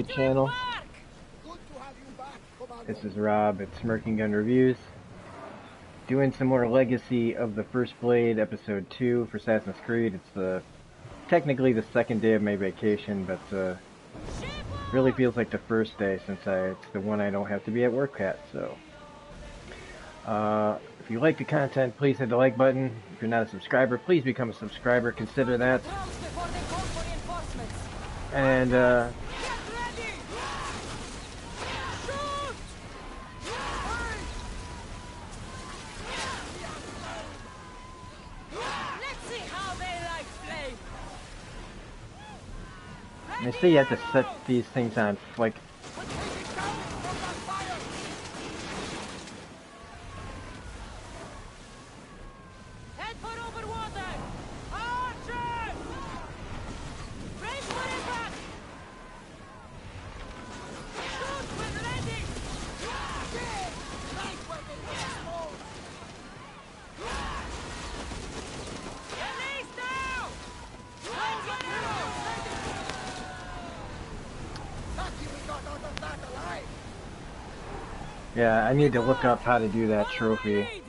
Channel. This is Rob at Smirking Gun Reviews, doing some more Legacy of the First Blade Episode 2 for Assassin's Creed. It's technically the second day of my vacation, but really feels like the first day since it's the one I don't have to be at work at. So, if you like the content, please hit the like button. If you're not a subscriber, please become a subscriber. Consider that. And they say you have to set these things on, like, yeah, I need to look up how to do that trophy.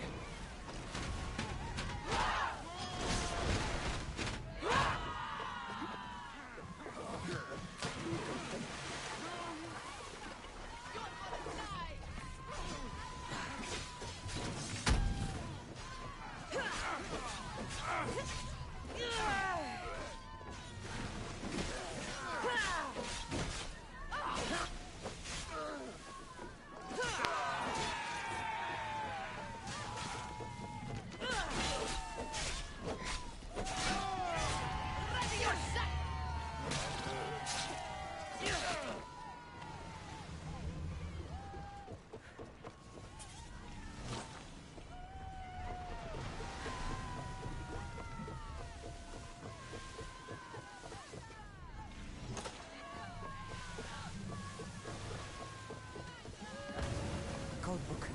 Codebook.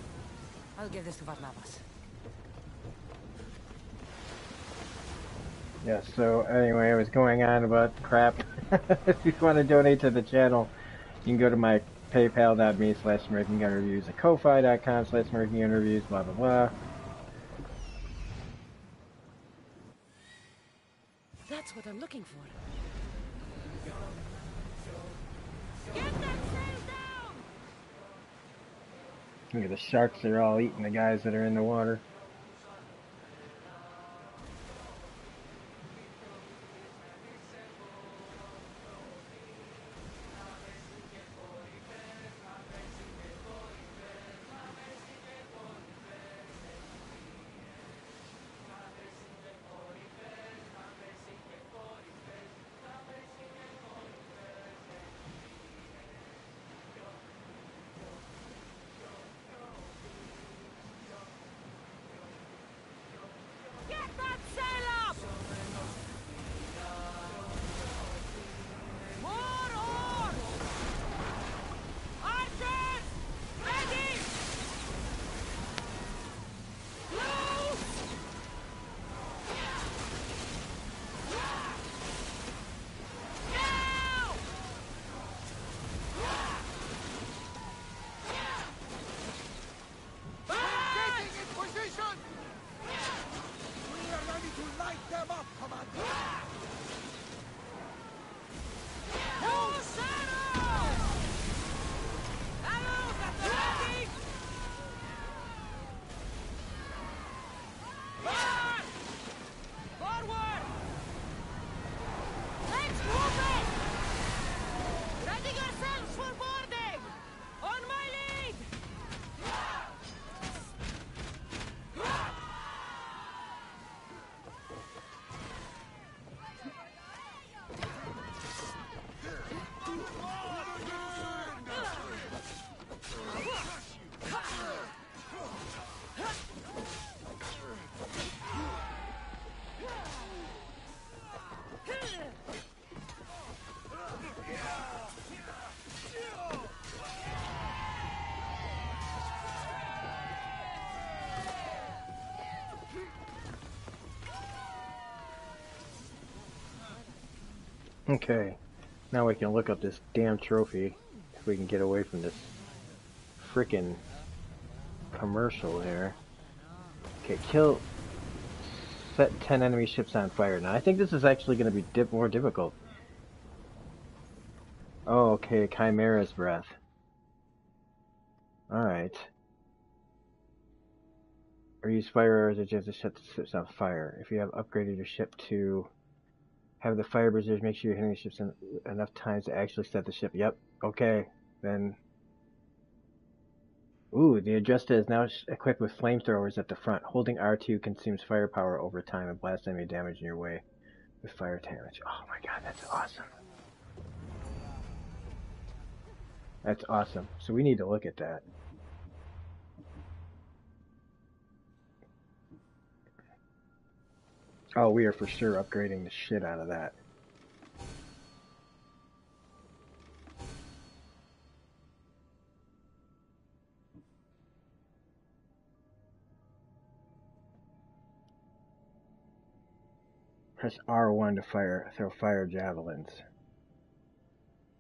I'll give this to Varnavas. Yeah, so anyway, I was going on about crap. If you want to donate to the channel, you can go to my paypal.me/SmirkingGunReviews, or ko-fi.com/SmirkingGunReviews, blah blah blah. That's what I'm looking for. Look at the sharks, they're all eating the guys that are in the water. Okay, Now we can look up this damn trophy if we can get away from this frickin' commercial here. Okay, set 10 enemy ships on fire. Now I think this is actually going to be more difficult. Oh, okay, Chimera's breath. Alright. Or use fire arrows that you have to set the ships on fire. If you have upgraded your ship to have the fire brigade, make sure you're hitting the ships enough times to actually set the ship. Yep, okay, then. Ooh, the Adjusta is now equipped with flamethrowers at the front. Holding R2 consumes firepower over time and blasts enemy damage in your way with fire damage. Oh my god, that's awesome. That's awesome. So we need to look at that. Oh, we are for sure upgrading the shit out of that. Press R1 to throw fire javelins.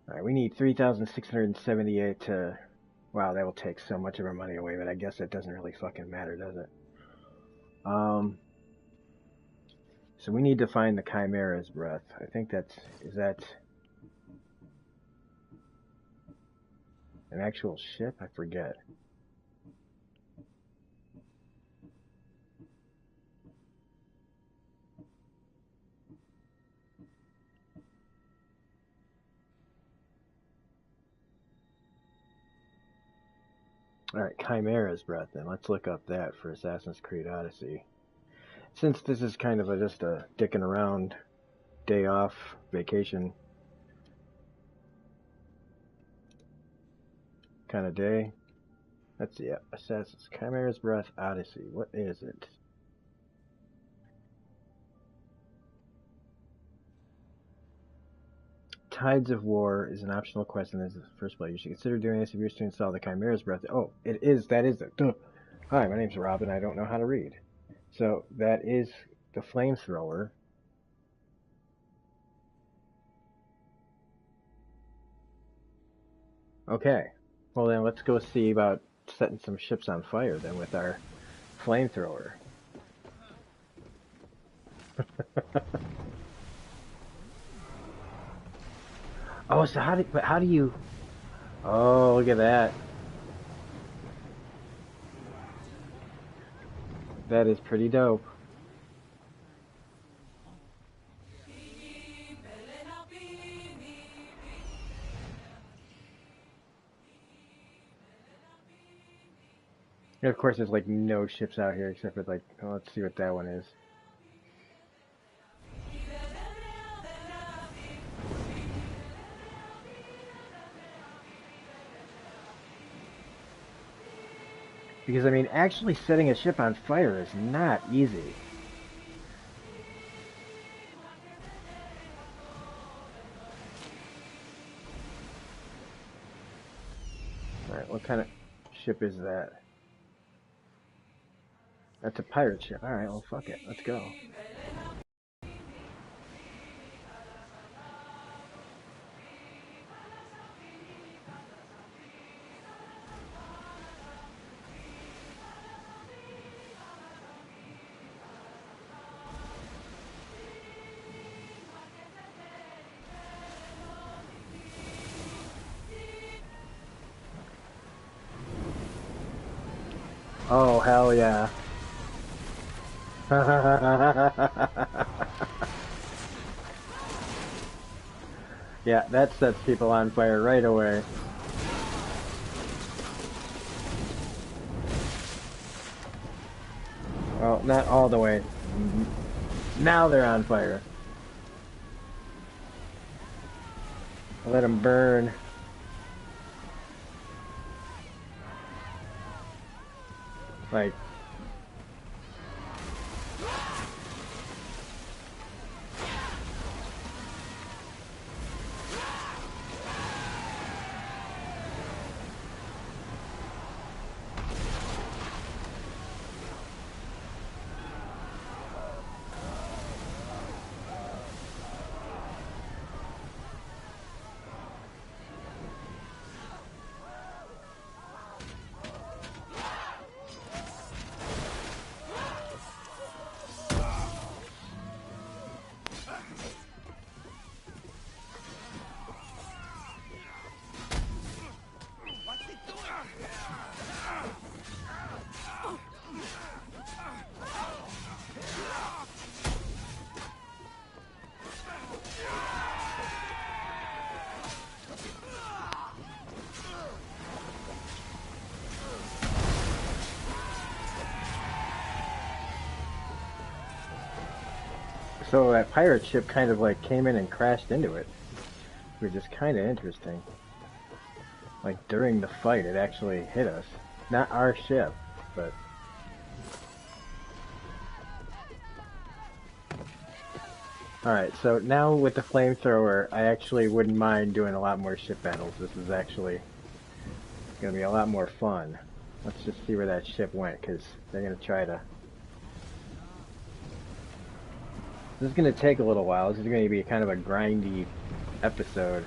Alright, we need 3,678 to... Wow, that will take so much of our money away, but I guess it doesn't really fucking matter, does it? So we need to find the Chimera's breath. I think that's... Is that... an actual ship? I forget. Alright, Chimera's breath then. Let's look up that for Assassin's Creed Odyssey. Since this is kind of just a dicking around, day off, vacation kind of day. Let's see, Assassin's Chimera's Breath Odyssey. What is it? Tides of War is an optional quest in this first play. You should consider doing this if you wish to install the Chimera's Breath. Oh, it is. That is it. Duh. Hi, my name's Robin. I don't know how to read. So that is the flamethrower. Okay. Well then, let's go see about setting some ships on fire then with our flamethrower. Oh, so how do you... Oh, look at that. That is pretty dope. And of course, there's like no ships out here except for like, oh, let's see what that one is. Because, I mean, actually setting a ship on fire is not easy. Alright, what kind of ship is that? That's a pirate ship. Alright, well, fuck it. Let's go. Oh, hell yeah. Yeah, that sets people on fire right away. Well, not all the way. Now they're on fire. Let them burn. Like... So that pirate ship kind of like came in and crashed into it, which is kind of interesting. Like during the fight, it actually hit us. Not our ship, but... Alright, so now with the flamethrower, I actually wouldn't mind doing a lot more ship battles. This is actually going to be a lot more fun. Let's just see where that ship went, because they're going to try to... This is going to take a little while. This is going to be kind of a grindy episode.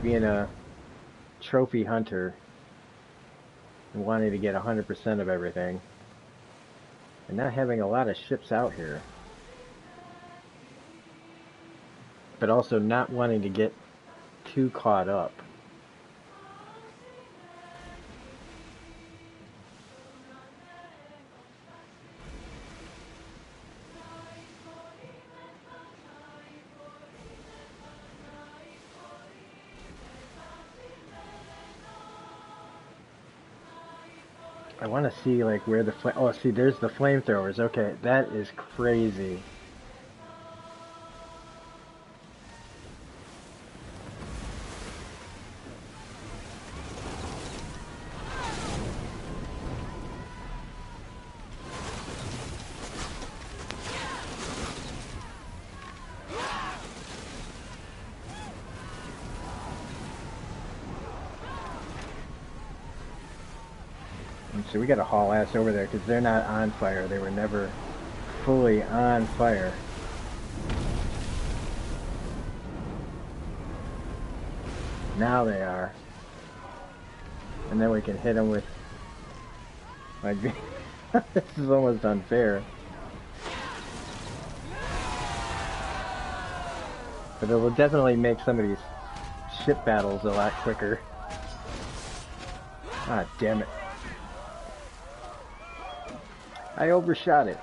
Being a trophy hunter and wanting to get 100% of everything. And not having a lot of ships out here. But also not wanting to get too caught up. I want to see like where the oh, see, there's the flamethrowers. Okay, that is crazy. So we gotta haul ass over there because they're not on fire. They were never fully on fire. Now they are. And then we can hit them with... Like, this is almost unfair. But it will definitely make some of these ship battles a lot quicker. Ah, damn it. I overshot it.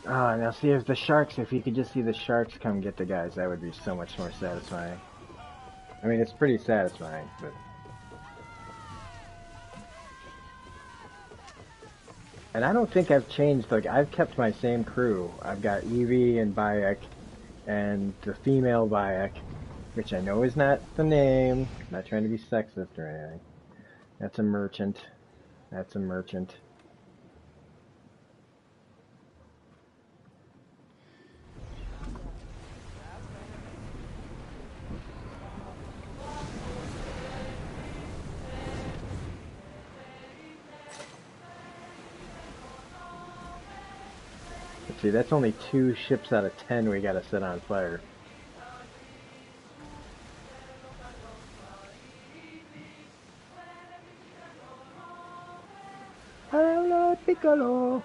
Ah, now see if the sharks, if you could just see the sharks come get the guys, that would be so much more satisfying. I mean, it's pretty satisfying, but... And I don't think I've changed, like, I've kept my same crew. I've got Evie and Bayek, and the female Bayek, which I know is not the name. I'm not trying to be sexist or anything. That's a merchant. That's a merchant. See, that's only 2 ships out of 10 we gotta set on fire. Hello, Piccolo!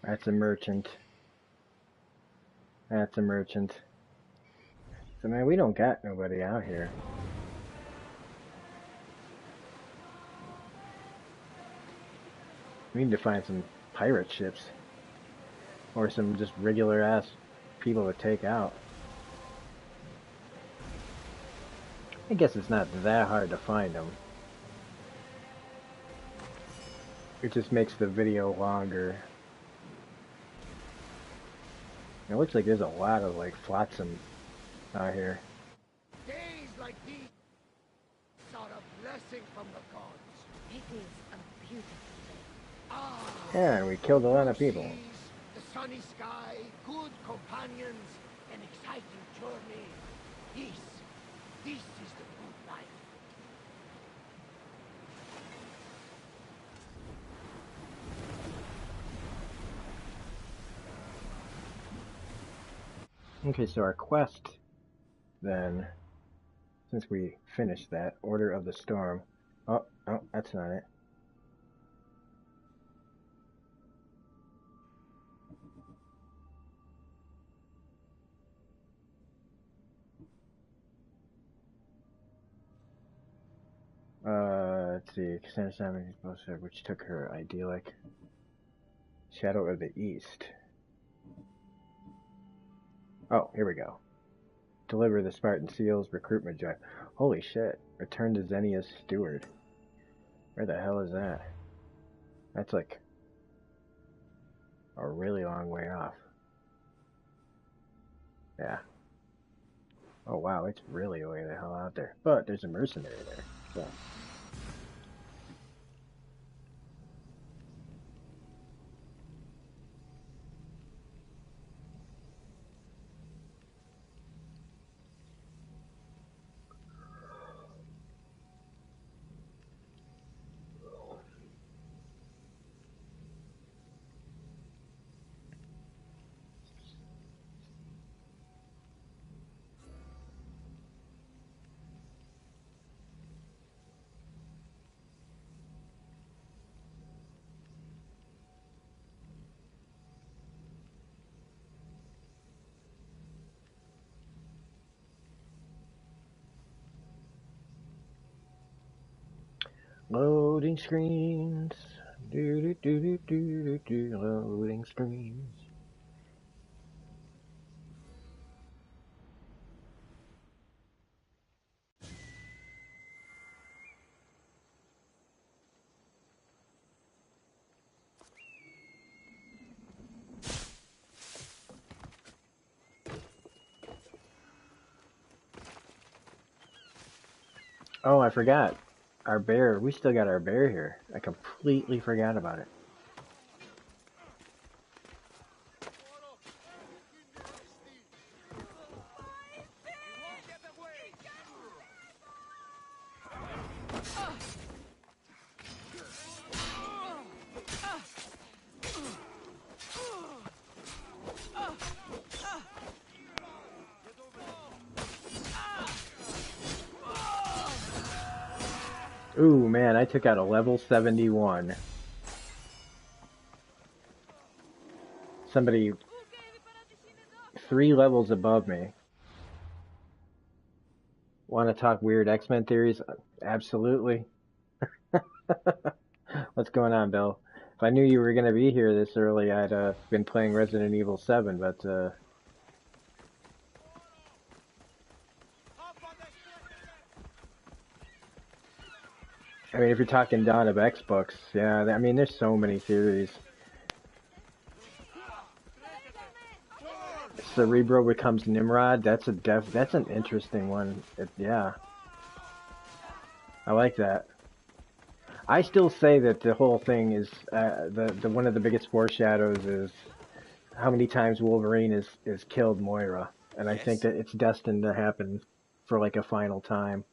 That's a merchant. That's a merchant. So, man, we don't got nobody out here. We need to find some pirate ships. Or some just regular ass people to take out. I guess it's not that hard to find them. It just makes the video longer. It looks like there's a lot of like flotsam out here. Days like these are a blessing from the gods. It is a beautiful day. Ah, Yeah, and we killed a lot of people. seas, the sunny sky, good companions, an exciting journey. This is the good life. Okay, so our quest, then, since we finished that, Order of the Storm. Oh, that's not it. Let's see. Cassandra Simon, which took her idyllic Shadow of the East. Oh, here we go. Deliver the Spartan Seals recruitment drive. Holy shit. Return to Xenia's steward. Where the hell is that? That's like a really long way off. Yeah. Oh wow, it's really way the hell out there. But there's a mercenary there. So. Loading screens. Loading screens. Oh, I forgot. Our bear. We still got our bear here. I completely forgot about it. Ooh, man, I took out a level 71. Somebody 3 levels above me. Want to talk weird X-Men theories? Absolutely. What's going on, Bill? If I knew you were going to be here this early, I'd been playing Resident Evil 7, but I mean, if you're talking Dawn of X books, yeah, I mean, there's so many theories. Cerebro becomes Nimrod. That's an interesting one. Yeah, I like that. I still say that the whole thing is the one of the biggest foreshadows is how many times Wolverine is killed Moira, and I think that it's destined to happen for like a final time.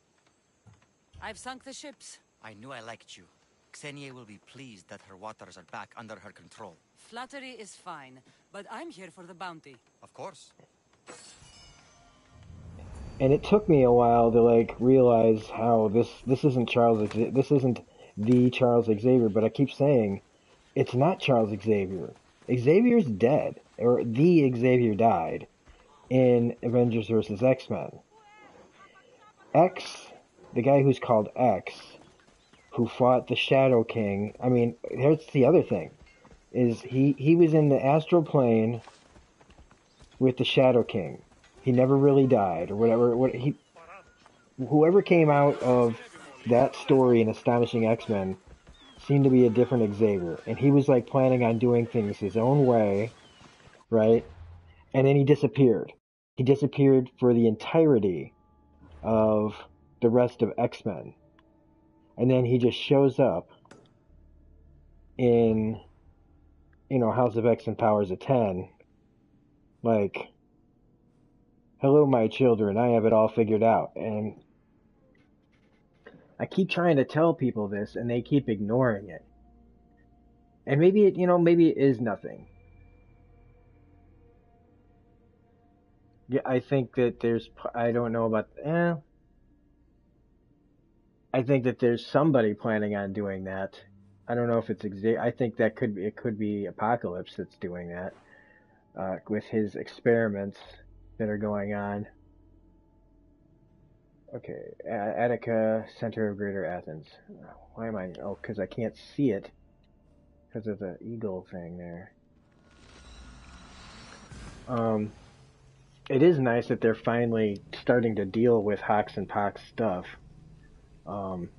I've sunk the ships. I knew I liked you. Xenia will be pleased that her waters are back under her control. Flattery is fine, but I'm here for the bounty. Of course. And it took me a while to like realize how this isn't this isn't the Charles Xavier, but I keep saying it's not Charles Xavier. Xavier's dead, or the Xavier died in Avengers vs. X-Men. X, the guy who's called X, who fought the Shadow King. I mean, here's the other thing: is he was in the astral plane with the Shadow King. He never really died, or whatever. Whoever came out of that story in Astonishing X-Men seemed to be a different Xavier, and he was like planning on doing things his own way, right? And then he disappeared. He disappeared for the entirety of the rest of X-Men, and then he just shows up in, House of X and Powers of 10, like, hello, my children, I have it all figured out. And I keep trying to tell people this, and they keep ignoring it. And maybe it is nothing. Yeah, I think that I don't know about. I think that there's somebody planning on doing that. I don't know if it's I think that it could be Apocalypse that's doing that with his experiments that are going on. Okay, Attica, center of Greater Athens. Why am I? Oh, because I can't see it because of the eagle thing there. Um, it is nice that they're finally starting to deal with Hox and Pox stuff. Um,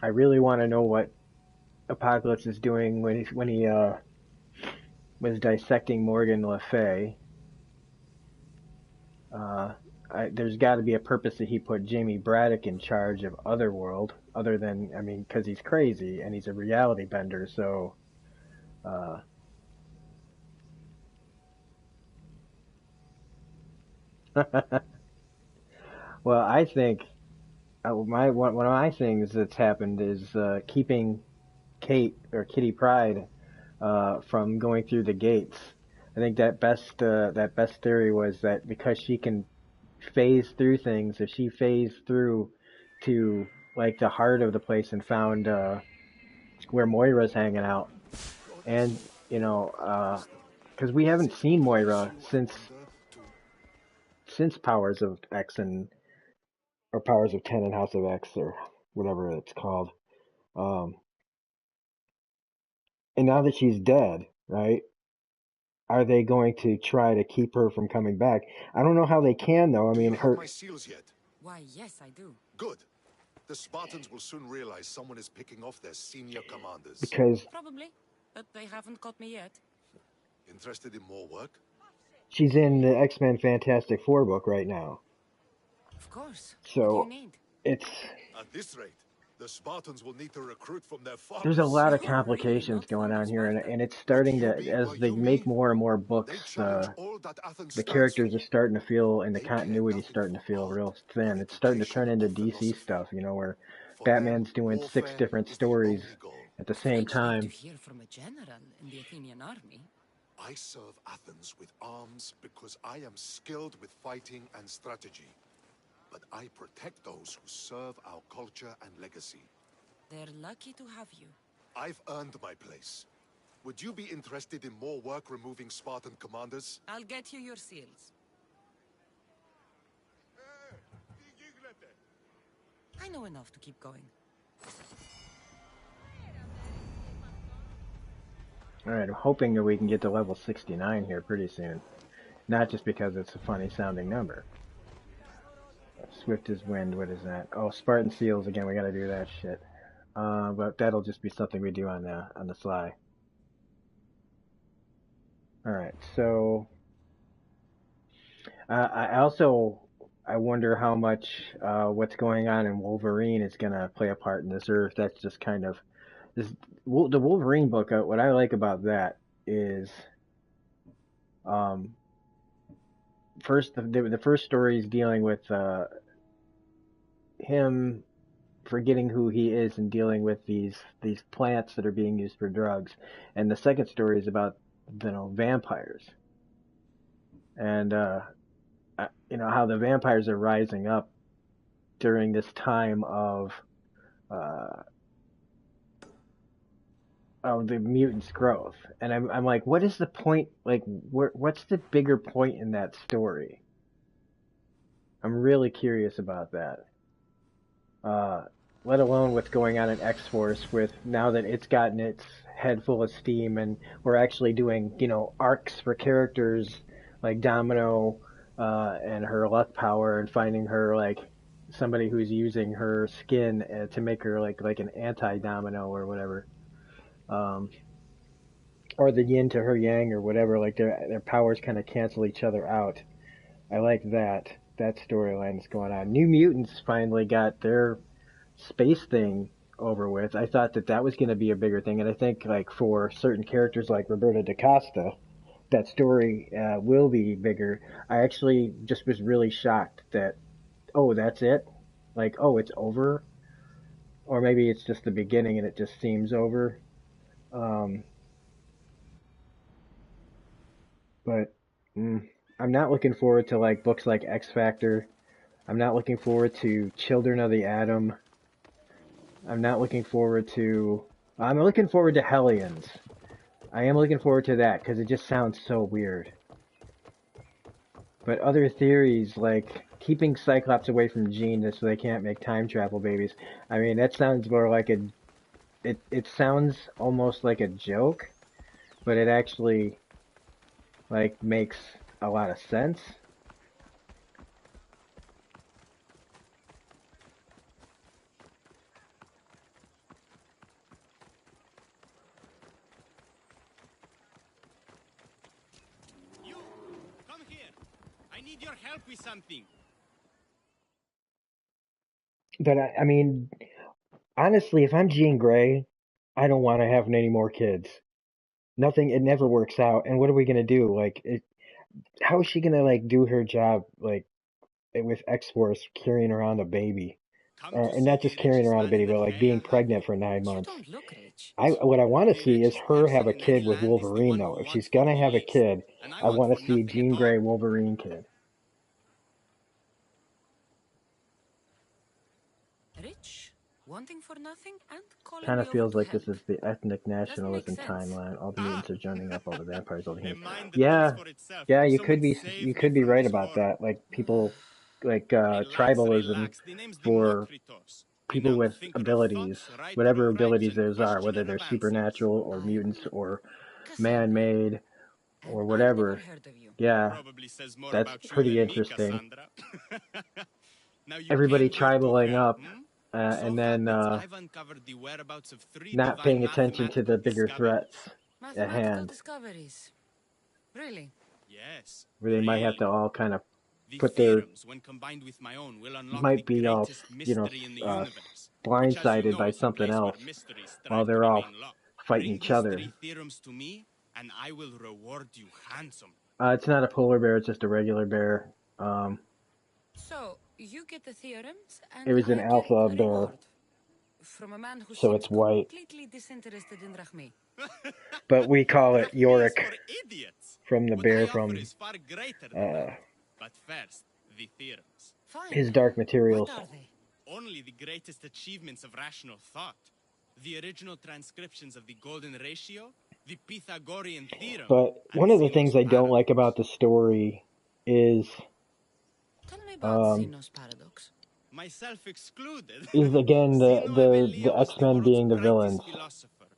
I really want to know what Apocalypse is doing when he was dissecting Morgan Le Fay. Uh, there's got to be a purpose that he put Jamie Braddock in charge of Otherworld, other than, I mean, because he's crazy and he's a reality bender. So, uh, well, I think one of my things that's happened is keeping Kate or Kitty Pryde from going through the gates. I think that best theory was that because she can phase through things, if she phased through to like the heart of the place and found where Moira's hanging out, and you know, because we haven't seen Moira since Powers of X and or Powers of Ten and House of X or whatever it's called. Um, and now that she's dead, right? Are they going to try to keep her from coming back? I don't know how they can though. I Do you mean, have her my seals yet? Why, yes, I do. Good. The Spartans will soon realize someone is picking off their senior commanders. because Probably, but they haven't caught me yet. Interested in more work? she's in the X-Men Fantastic Four book right now. Of course. What do you So need? it's At this rate, the Spartans will need to recruit from their there's a farmers. lot of You're really complications not going fond of on here, Sparta. and it's Would starting you to be as were they you make me? more and more books. They challenge all that Athens The stands for. characters are starting to feel, and the They care continuity is nothing starting for to feel art real or thin. It's starting to education turn into or DC philosophy. stuff, you know, where For them, Batman's doing six warfare different is the stories only goal. at the same Strange thing to time. hear from a general in the Athenian army. I serve Athens with arms because I am skilled with fighting and strategy. But I protect those who serve our culture and legacy. They're lucky to have you. I've earned my place. Would you be interested in more work removing Spartan commanders? I'll get you your seals. I know enough to keep going. Alright, I'm hoping that we can get to level 69 here pretty soon. Not just because it's a funny sounding number. Swift as wind, what is that? Oh, Spartan Seals again, we gotta do that shit. But that'll just be something we do on the fly. Alright, so I wonder how much what's going on in Wolverine is going to play a part in this, or if that's just kind of this. The Wolverine book. What I like about that is, um, first the first story is dealing with him forgetting who he is and dealing with these plants that are being used for drugs, and the second story is about vampires and how the vampires are rising up during this time uh, of the mutants' growth, and I'm like, what is the point? Like, what's the bigger point in that story? I'm really curious about that. Uh, let alone what's going on in X Force with now that it's gotten its head full of steam, and we're actually doing arcs for characters like Domino and her luck power, and finding her like somebody who's using her skin to make her like an anti-Domino or whatever. Um, or the yin to her yang or whatever, like their powers kind of cancel each other out. I like that storyline that's going on. New Mutants finally got their space thing over with. I thought that was going to be a bigger thing, and I think like for certain characters like Roberta DaCosta, that story will be bigger. I actually just was really shocked that that's it, like it's over, or maybe it's just the beginning and it just seems over. Um, but I'm not looking forward to like books like X Factor. I'm not looking forward to Children of the Atom. I'm not looking forward to. I'm looking forward to Hellions. I am looking forward to that because it just sounds so weird. But other theories like keeping Cyclops away from Jean so they can't make time travel babies. I mean, that sounds more like a. It sounds almost like a joke, but it actually like makes a lot of sense. You, come here. I need your help with something. But I mean, honestly, if I'm Jean Grey, I don't want to have any more kids. Nothing, it never works out. And what are we gonna do? Like, how is she gonna like do her job like with X Force carrying around a baby, Come to and see not the just carrying richest around a man in baby, the but like being Feyre, pregnant Huggy? for nine You months. don't look rich. What I want to The see is richest her have person a in any kid with land is the Wolverine one though. who If wants she's for gonna the have a least. kid, And I I want want for to see a nothing at Jean all. Grey Wolverine kid. Rich, wanting for nothing, and calling Kind me of over feels to like help. this is the ethnic Doesn't make nationalism sense. timeline. All the Ah! mutants are joining up, all the vampires, all the A humans. mind that thinks Yeah, for itself. yeah, Someone save you me could be from right this about horror. that. Like people, like Relax, tribalism relax. The name's for Democritos. I people now with think our abilities, thoughts, right whatever our rights, abilities and those are, question whether our they're advancements. supernatural or I'm mutants or Cassandra, man-made and or I've never whatever. heard of you. Yeah, Probably says more that's about you pretty than me, interesting. Cassandra. Now you Everybody came here to tribaling help, up, hmm? So and then happens I've uncovered the whereabouts of 3 not divine paying attention to mathematical the bigger threats discoveries. at Mathematical hand, discoveries. Really? Yes, where they might have to really. all kind of The put their theorems, when combined with my own, will unlock the might be all greatest mystery in the universe. Which, as you blindsided know, by is a something place where else mysteries while strive to they're all remain locked. fighting Bring each these other. 3 theorems to me, and I will reward you handsomely. It's not a polar bear; it's just a regular bear. So, you get the theorems, It and was an I get alpha a bear, reward. From a man who so seems it's white. completely disinterested in Rahmi. But we call it Drachmi is Yorick for idiots. from the What bear I offer from is far greater than that. But first, the theorems. Fine. his Dark What Materials. are they? Only the greatest achievements of rational thought. The original transcriptions of the golden ratio, the Pythagorean theorem, But and one of the Zeno's things I don't like paradox. about the story is Tell me about um, Zeno's paradox. Myself excluded. is again Zeno of the Elea was the X-Men world's being the villains. brightest philosopher,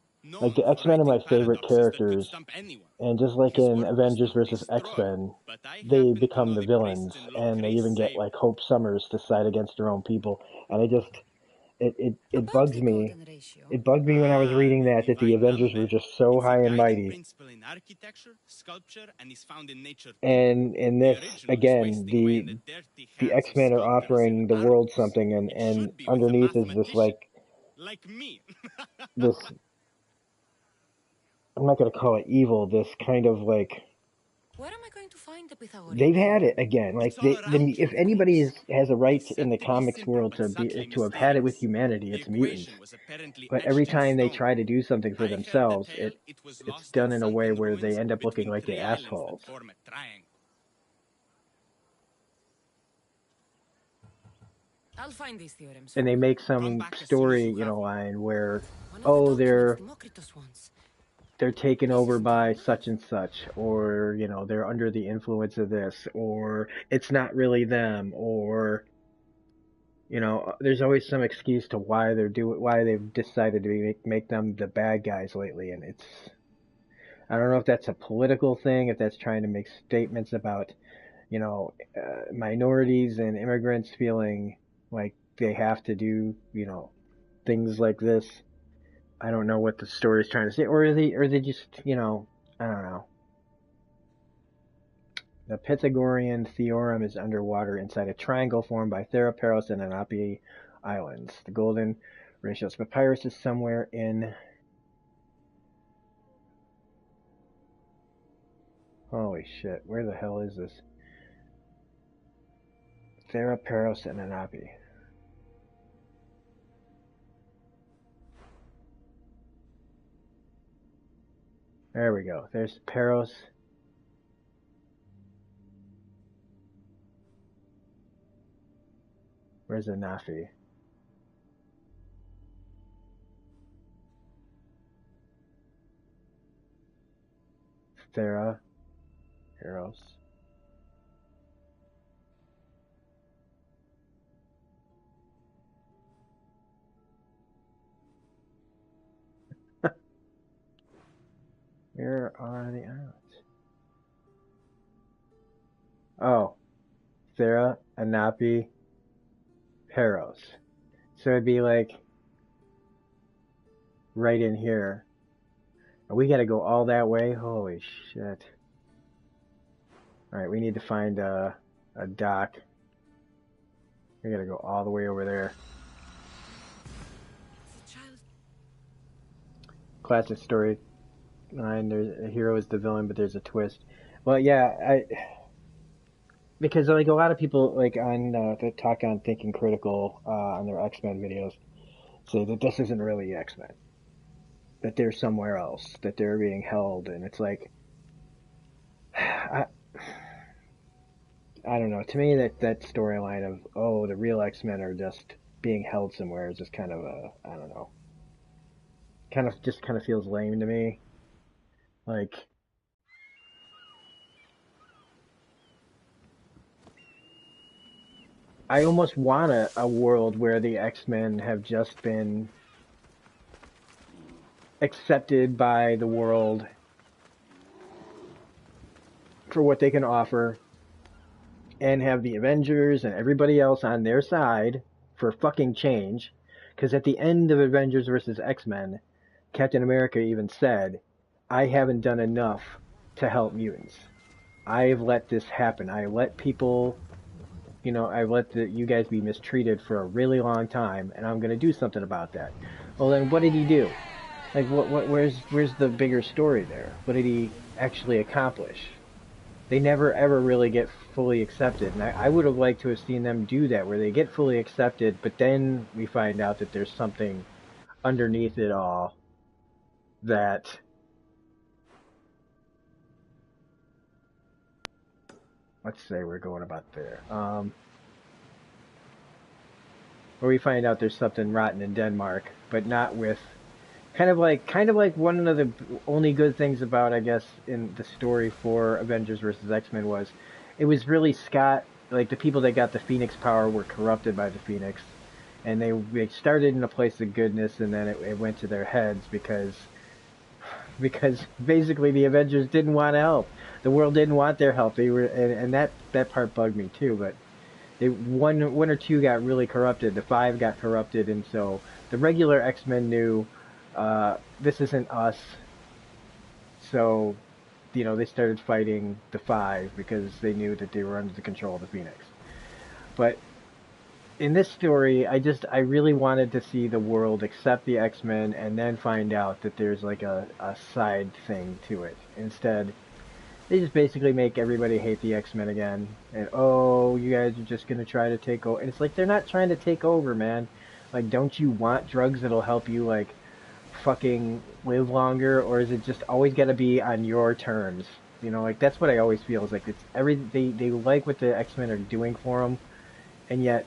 Like known the for X-Men are writing my favorite paradoxes that could characters, stump anyone. and just like His in work was Avengers to versus destroy, X-Men, but I they happen to become know the the villains, priests in and they Locris even get saved. like Hope Summers to side against their own people, and it About bugs the me. golden ratio. It bugged me when I was Ah, reading the that the divine Avengers were number. just so It's a high and guiding mighty, principle in architecture, sculpture, and is found in nature too. and in The this original is again wasting away in the dirty the hands of X-Men are sculptors in offering the world Argos. something, It and should be with a underneath is this mathematician, like me. this I'm not gonna call it evil. This kind of like Where am I going to find the Pythagorean they've had it theorem? again. Like It's all around you, if of anybody course. has a right It's in said the to be comics simple world but subtly to have had it with mysterious. humanity, The it's mutants. equation was apparently But every etched in time they stone. try to do something for I heard the themselves, tale it was it's lost and done in a sunk way in where they ruins end up looking between like the 3 islands that assholes. form a triangle. I'll find these theorems And for they you. make Come some back as soon as story, you have one. line where One of the oh documents Democritus wants. they're taken This over isn't good by enough. such and such, or they're under the influence of this, or it's not really them, or there's always some excuse to why they've decided to make them the bad guys lately, and I don't know if that's a political thing, if that's trying to make statements about minorities and immigrants feeling like they have to do things like this. I don't know what the story is trying to say, or are they just I don't know. The Pythagorean theorem is underwater inside a triangle formed by Theraperos and Anapi Islands. The golden ratios papyrus is somewhere in. Holy shit! Where the hell is this? Theraperos and Anapi. There we go. There's Peros Where's Anafi? Thera. Heroes. Where are the islands? Oh, Thera, Anapi, Peros. So it'd be like right in here. We gotta go all that way? Holy shit. Alright, we need to find a dock. We gotta go all the way over there. Classic story line, there's a hero is the villain, but there's a twist. Well, yeah, because like a lot of people like on the Talk on Thinking Critical on their X-Men videos say that this isn't really X-Men, that they're somewhere else, that they're being held, and it's like I don't know. To me, that storyline of the real X-Men are just being held somewhere is just kind of I don't know, kind of feels lame to me. Like, I almost want a world where the X-Men have just been accepted by the world for what they can offer, and have the Avengers and everybody else on their side for fucking change. Because at the end of Avengers vs. X-Men, Captain America even said, I haven't done enough to help mutants. I've let this happen. I let people, I've let you guys be mistreated for a really long time, and I'm going to do something about that. Well, then what did he do? Like, where's the bigger story there? What did he actually accomplish? They never ever really get fully accepted, and I would have liked to have seen them do that, where they get fully accepted, but then we find out that there's something underneath it all that let's say we're going about there. Where we find out there's something rotten in Denmark, but not with kind of like one of the only good things about, I guess, in the story for Avengers versus X-Men was it was really Scott, like the people that got the Phoenix power were corrupted by the Phoenix, and they started in a place of goodness, and then it went to their heads because basically the Avengers didn't want help. The world didn't want their help. They were, and that part bugged me too. But one or two got really corrupted. The five got corrupted, and so the regular X-Men knew this isn't us. So, they started fighting the five because they knew that they were under the control of the Phoenix. But in this story, I really wanted to see the world accept the X-Men and then find out that there's like a side thing to it. Instead, they just basically make everybody hate the X-Men again. And, you guys are just going to try to take over. And it's like, they're not trying to take over, man. Like, don't you want drugs that'll help you, like, fucking live longer? Or is it just always got to be on your terms? Like, that's what I always feel. Is like, they like what the X-Men are doing for them. And yet,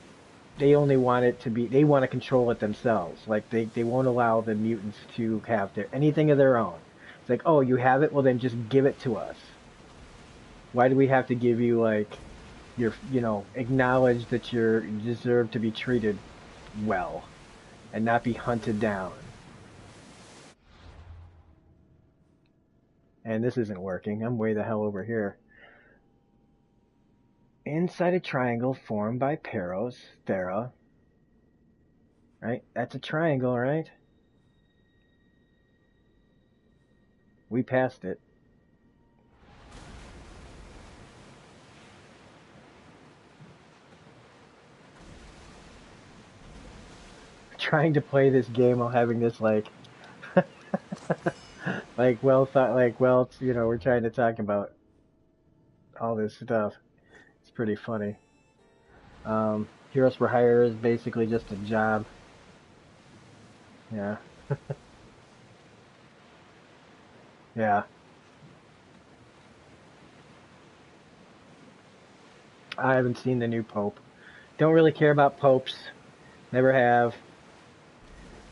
they only want it to be, they want to control it themselves. Like, they won't allow the mutants to have anything of their own. It's like, oh, you have it? Well, then just give it to us. Why do we have to give you, like, acknowledge that you deserve to be treated well and not be hunted down? And this isn't working. I'm way the hell over here. Inside a triangle formed by Peros, Thera. Right? That's a triangle, right? We passed it. Trying to play this game while having this, like, like, well thought, like, well, we're trying to talk about all this stuff. It's pretty funny. Heroes for Hire is basically just a job. Yeah. Yeah. I haven't seen the new Pope. Don't really care about popes. Never have.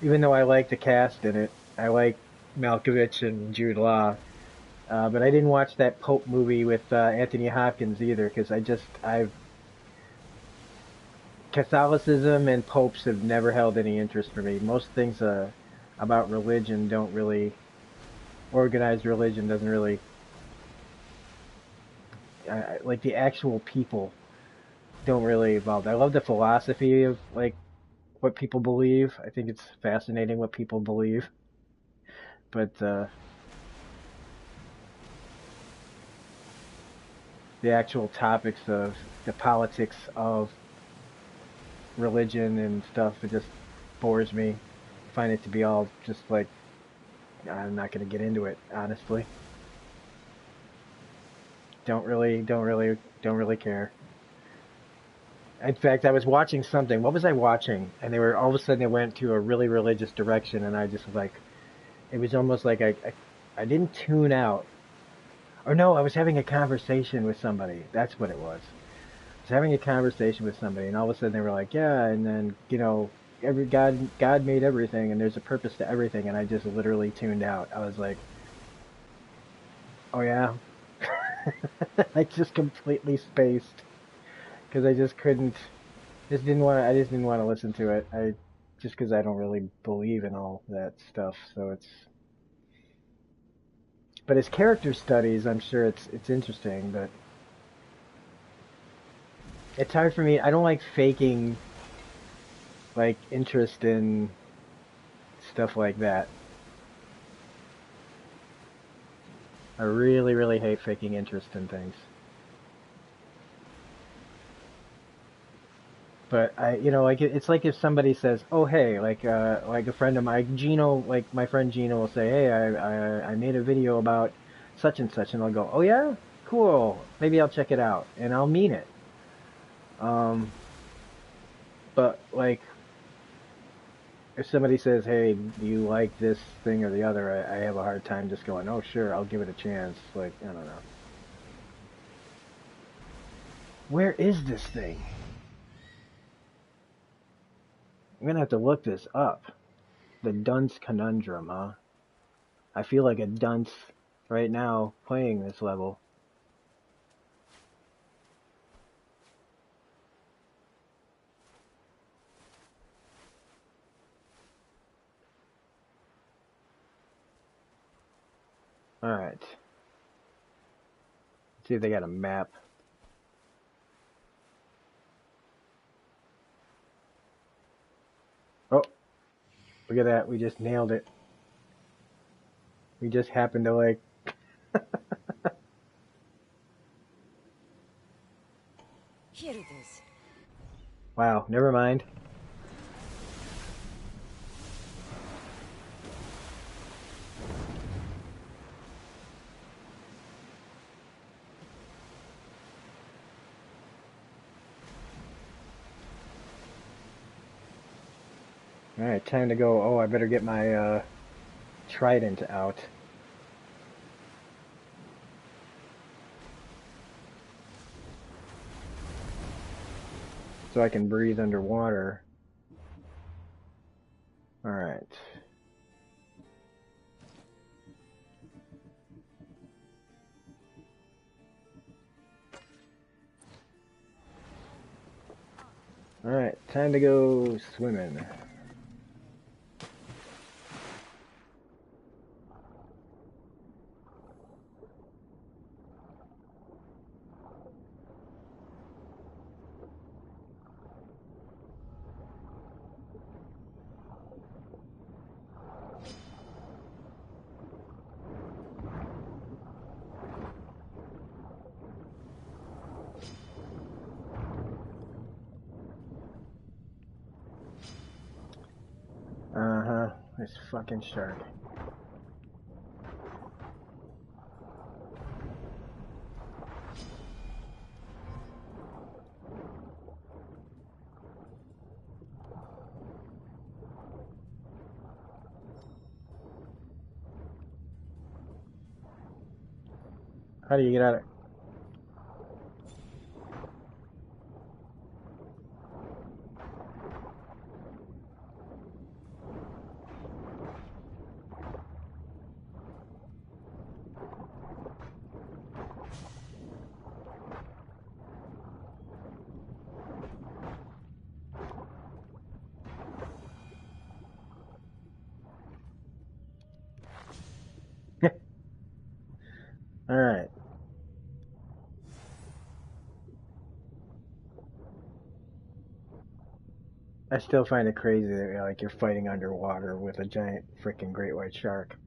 Even though I like the cast in it. I like Malkovich and Jude Law. But I didn't watch that Pope movie with Anthony Hopkins either, because Catholicism and popes have never held any interest for me. Most things about religion don't really, organized religion doesn't really, like the actual people don't really evolve. I love the philosophy of like what people believe. I think it's fascinating what people believe. But the actual topics of the politics of religion and stuff, it just bores me. I find it to be all just like, I'm not going to get into it, honestly. Don't really care. In fact, I was watching something. What was I watching? And they were all of a sudden they went to a really religious direction, and I just like, it was almost like I didn't tune out. Or no, I was having a conversation with somebody. That's what it was. I was having a conversation with somebody, and all of a sudden they were like, yeah, and then every God made everything, and there's a purpose to everything, and I just literally tuned out. I was like, oh yeah, I just completely spaced because I just couldn't. I just didn't want to listen to it. Just because I don't really believe in all that stuff. So but as character studies, I'm sure it's interesting, but it's hard for me. I don't like faking like interest in stuff like that. I really, really hate faking interest in things. But like it's like if somebody says, "Oh, hey," like a friend of mine, Gino, like my friend Gino will say, "Hey, I made a video about such and such," and I'll go, "Oh yeah, cool. Maybe I'll check it out," and I'll mean it. Um, but like if somebody says, "Hey, do you like this thing or the other?" I have a hard time just going, "Oh, sure, I'll give it a chance." Like I don't know. Where is this thing? I'm gonna have to look this up. The dunce conundrum, huh? I feel like a dunce right now playing this level. Alright. See if they got a map. Oh, look at that. We just nailed it. We just happened to like... Here it is. Wow, never mind. Alright, time to go. Oh, I better get my trident out. So I can breathe underwater. Alright. Alright, time to go swimming. Uh-huh, this fucking shark. How do you get out of... Alright. I still find it crazy that like you're fighting underwater with a giant freaking great white shark.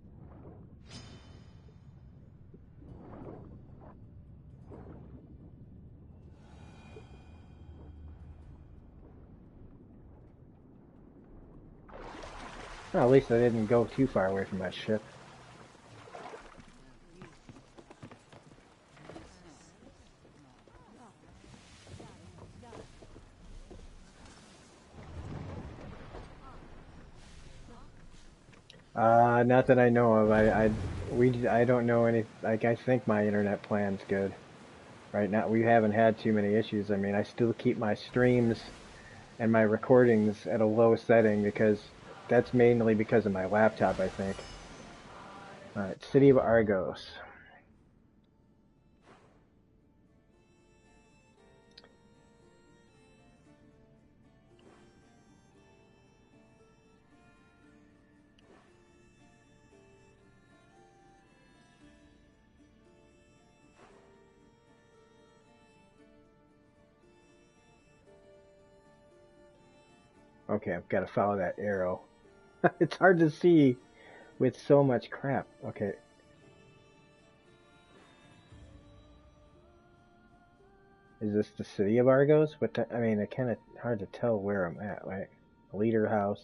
Well, at least I didn't go too far away from that ship. Not that I know of. I don't know any. Like, I think my internet plan's good right now. We haven't had too many issues. I mean, I still keep my streams and my recordings at a low setting because that's mainly because of my laptop, I think. Alright, City of Argos. Okay, I've got to follow that arrow. It's hard to see with so much crap. Okay. Is this the City of Argos? I mean, it's kind of hard to tell where I'm at, right? Leader House.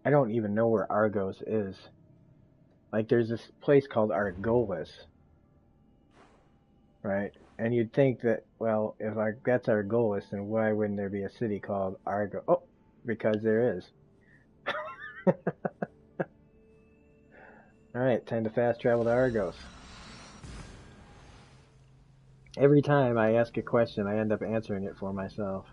I don't even know where Argos is. Like, there's this place called Argolis, right? And you'd think that, well, if that's Argolis, then why wouldn't there be a city called Argo? Oh, because there is. Alright, time to fast travel to Argos. Every time I ask a question, I end up answering it for myself.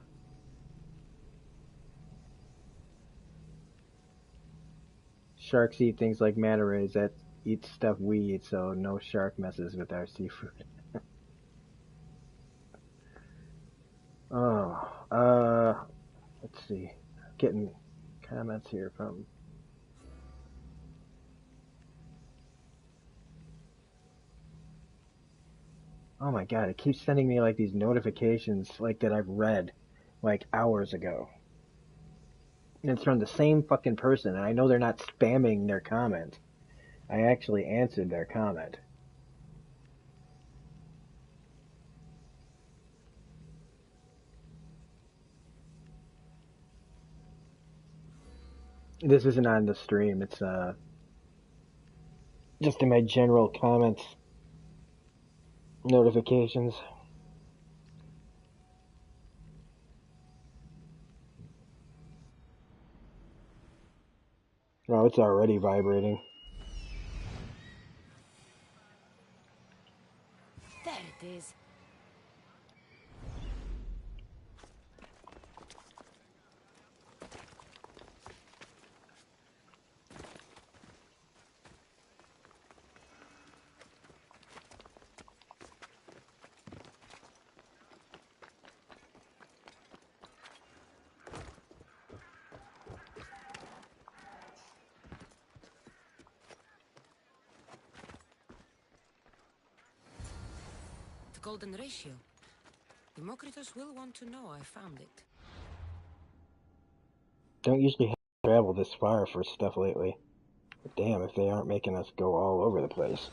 Sharks eat things like manta rays that eat stuff we eat, so no shark messes with our seafood. Let's see. Getting comments here from. Oh my god, it keeps sending me like these notifications like that I've read like hours ago. And it's from the same fucking person, and I know they're not spamming their comment. I actually answered their comment. This isn't on the stream, it's just in my general comments notifications. Oh, it's already vibrating. There it is. The golden ratio. Democritus will want to know I found it. Don't usually have to travel this far for stuff lately. But damn, if they aren't making us go all over the place.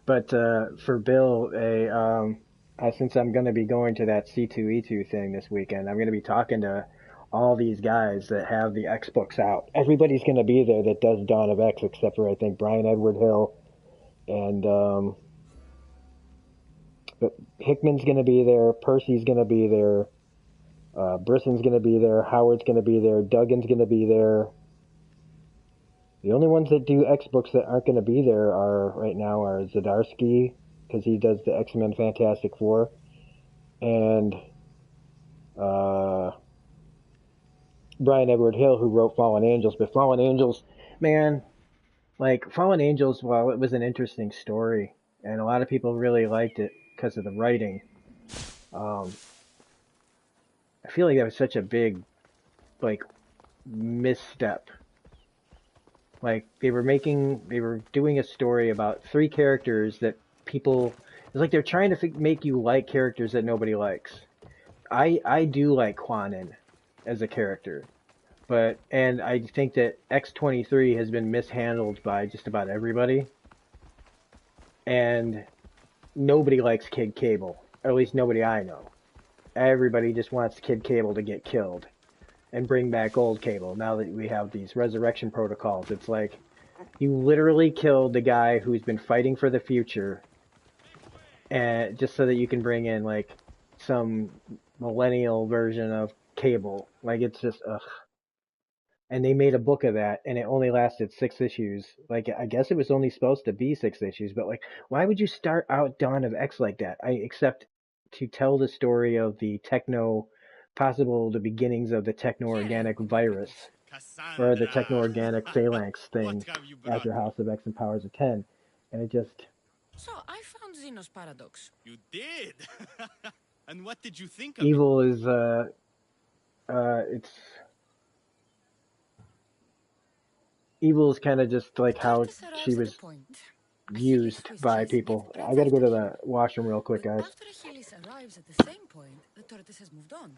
But for Bill, since I'm going to be going to that C2E2 thing this weekend, I'm going to be talking to all these guys that have the X books out. Everybody's going to be there that does Dawn of X, except for I think Brian Edward Hill, and but Hickman's going to be there. Percy's going to be there. Brisson's going to be there. Howard's going to be there. Duggan's going to be there. The only ones that do X books that aren't going to be there right now are Zdarsky, because he does the X-Men Fantastic Four, and Brian Edward Hill, who wrote Fallen Angels. But Fallen Angels, man, like Fallen Angels, while it was an interesting story, and a lot of people really liked it because of the writing, I feel like that was such a big, like, misstep. Like, they were doing a story about three characters that people, it's like they're trying to make you like characters that nobody likes. I do like Quanon as a character, and I think that X-23 has been mishandled by just about everybody, and nobody likes Kid Cable, or at least nobody I know. Everybody just wants Kid Cable to get killed and bring back old Cable. Now that we have these resurrection protocols, it's like you literally killed the guy who's been fighting for the future, and just so that you can bring in like some millennial version of Cable. Like, it's just ugh. And they made a book of that, and it only lasted 6 issues. Like, I guess it was only supposed to be 6 issues, but like, why would you start out Dawn of X like that? Except to tell the story of the the beginnings of the techno-organic virus, or the Cassandra, techno-organic phalanx what thing have you after brought me? House of X and Powers of 10. And it just, So I found Zeno's paradox. You did? And what did you think of evil is, evil is kind of just like how Tortoise she arrives at was a point. used Achilles by wishes people. it I gotta go to after the washroom real quick, But guys. after Achilles arrives at the same point, the tortoise has moved on.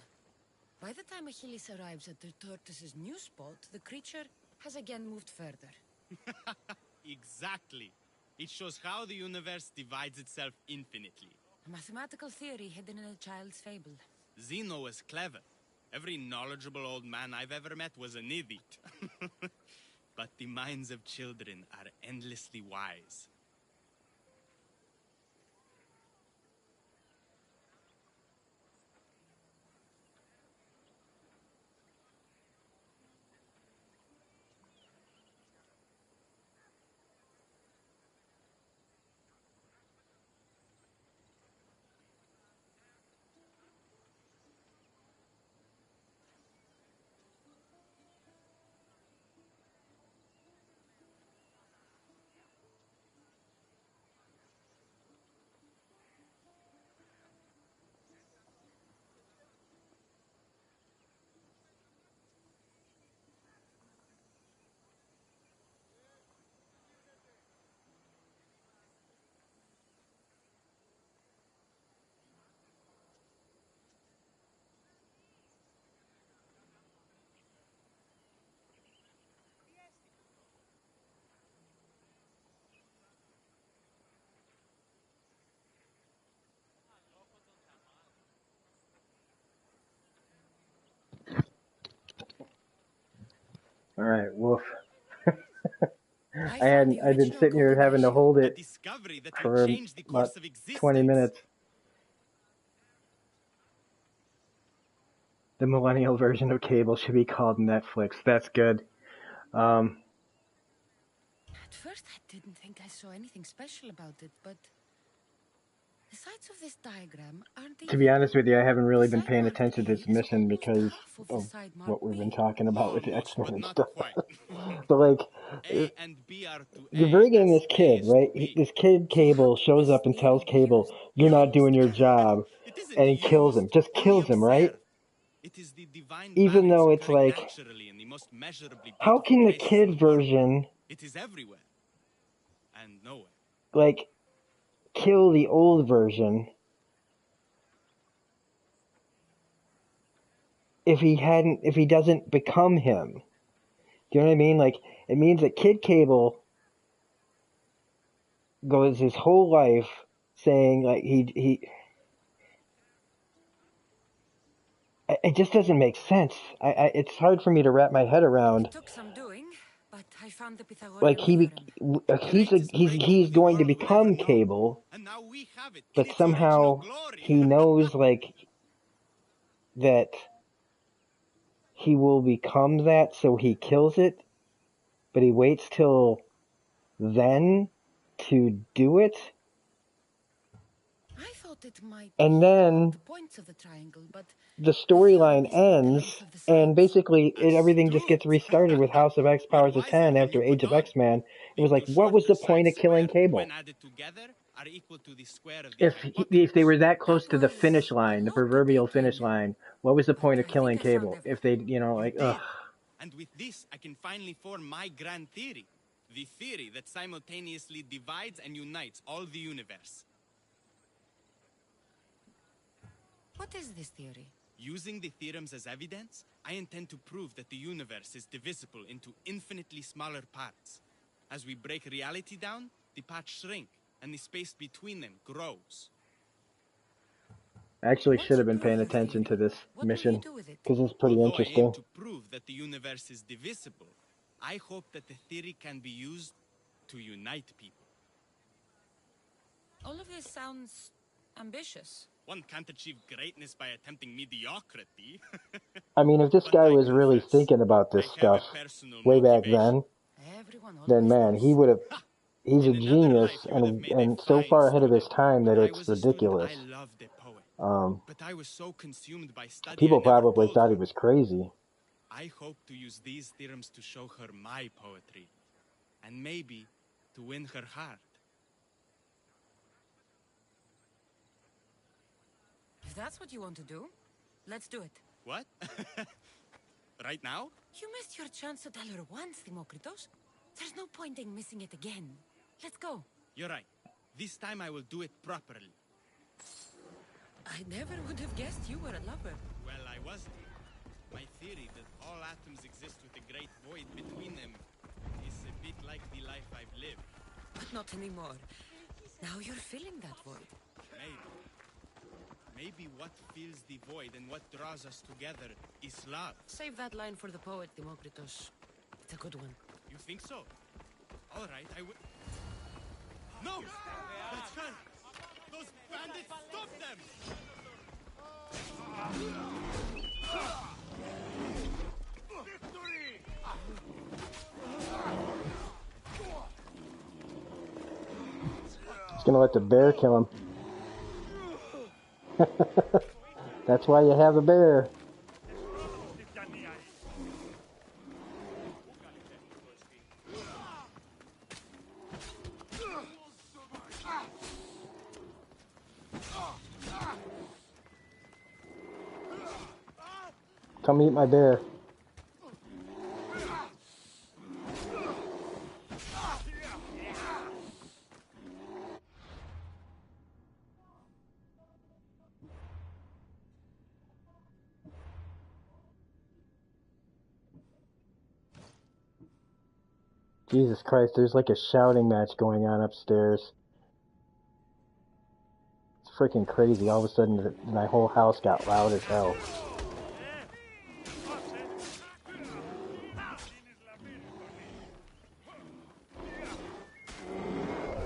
By the time Achilles arrives at the tortoise's new spot, the creature has again moved further. Exactly. It shows how the universe divides itself infinitely. A mathematical theory hidden in a child's fable. Zeno was clever. Every knowledgeable old man I've ever met was an idiot. But the minds of children are endlessly wise. Alright, woof. I found the I've been original sitting here golden having to ratio. hold A it discovery that will for change the about course of 20 existence. minutes. The millennial version of cable should be called Netflix. That's good. At first, I didn't think I saw anything special about it, but the sides of this diagram aren't To be even. honest with you, I haven't really been Side paying marked attention to A this is mission almost because half of the of side what marked we've been B. talking about with the Almost, X-Men but and not stuff. quite. So like, A and B are to you're A bringing as this A kid, is to right? B. This kid So how Cable can shows this up and tells theory be Cable, used? "You're not Used? doing your job," It isn't and he kills him. used, Just only kills him, right? observed. It is the divine Even balance though it's occurring like, naturally in the most measurably how beautiful can the places in kid the world. version It is everywhere. And nowhere. like kill the old version if he doesn't become him? Do you know what I mean? Like, it means that Kid Cable goes his whole life saying like it just doesn't make sense. It's hard for me to wrap my head around. It took some doing, but I found the Like Pythagorean theorem. The greatest breakthrough he's the going to world will ever become know. Cable, And now we have it in but its original somehow glory. he knows like that he will become that, so he kills it, but he waits till then to do it. I thought it might And be then the points of the triangle, but the the theory storyline is about the ends, length of the and sides. basically everything just gets Astute. restarted with House of X You're powers of wiser 10 than after you Age put of on. X-Men. It The was like, two what was shorter the point sides of killing squared, Cable? when added together, are equal to the square of the If they were hypotenuse. that close That to the was finish a line, the lot to proverbial take finish in. line, what was the But point of I think killing I found Cable? everything. If they, you know, You like, did. ugh. And with this, I can finally form my grand theory. The theory that simultaneously divides and unites all the universe. What is this theory? Using the theorems as evidence, I intend to prove that the universe is divisible into infinitely smaller parts. As we break reality down, the parts shrink, and the space between them grows. I actually Once should you have been prove paying your attention to theory, this what will you mission, do with it? because it's pretty Although I aim interesting. to prove that the universe is divisible, I hope that the theory can be used to unite people. All of this sounds ambitious. One can't achieve greatness by attempting mediocrity. I mean, if this But guy I was really confess, thinking about I this have a stuff personal way back motivation. Everyone then always man, he does. would have. He's a In another genius, life, you would have made a and so fine far ahead of his student. time that When I it's was a student, ridiculous. I loved a poet. Um, But I was so consumed by study, I people never probably told thought her. he was crazy. I hope to use these theorems to show her my poetry. And maybe to win her heart. If that's what you want to do, let's do it. What? Right now? You missed your chance to tell her once, Demokritos. There's no point in missing it again. Let's go. You're right. This time I will do it properly. I never would have guessed you were a lover. Well, I wasn't. My theory that all atoms exist with a great void between them is a bit like the life I've lived. But not anymore. Now you're filling that void. Maybe. Maybe what fills the void and what draws us together is love. Save that line for the poet, Demokritos. It's a good one. You think so? All right, I will. No! That's her! Those bandits, stop them! He's gonna let the bear kill him. That's why you have a bear. Come eat my bear. Jesus Christ, there's like a shouting match going on upstairs. It's freaking crazy. All of a sudden, my whole house got loud as hell.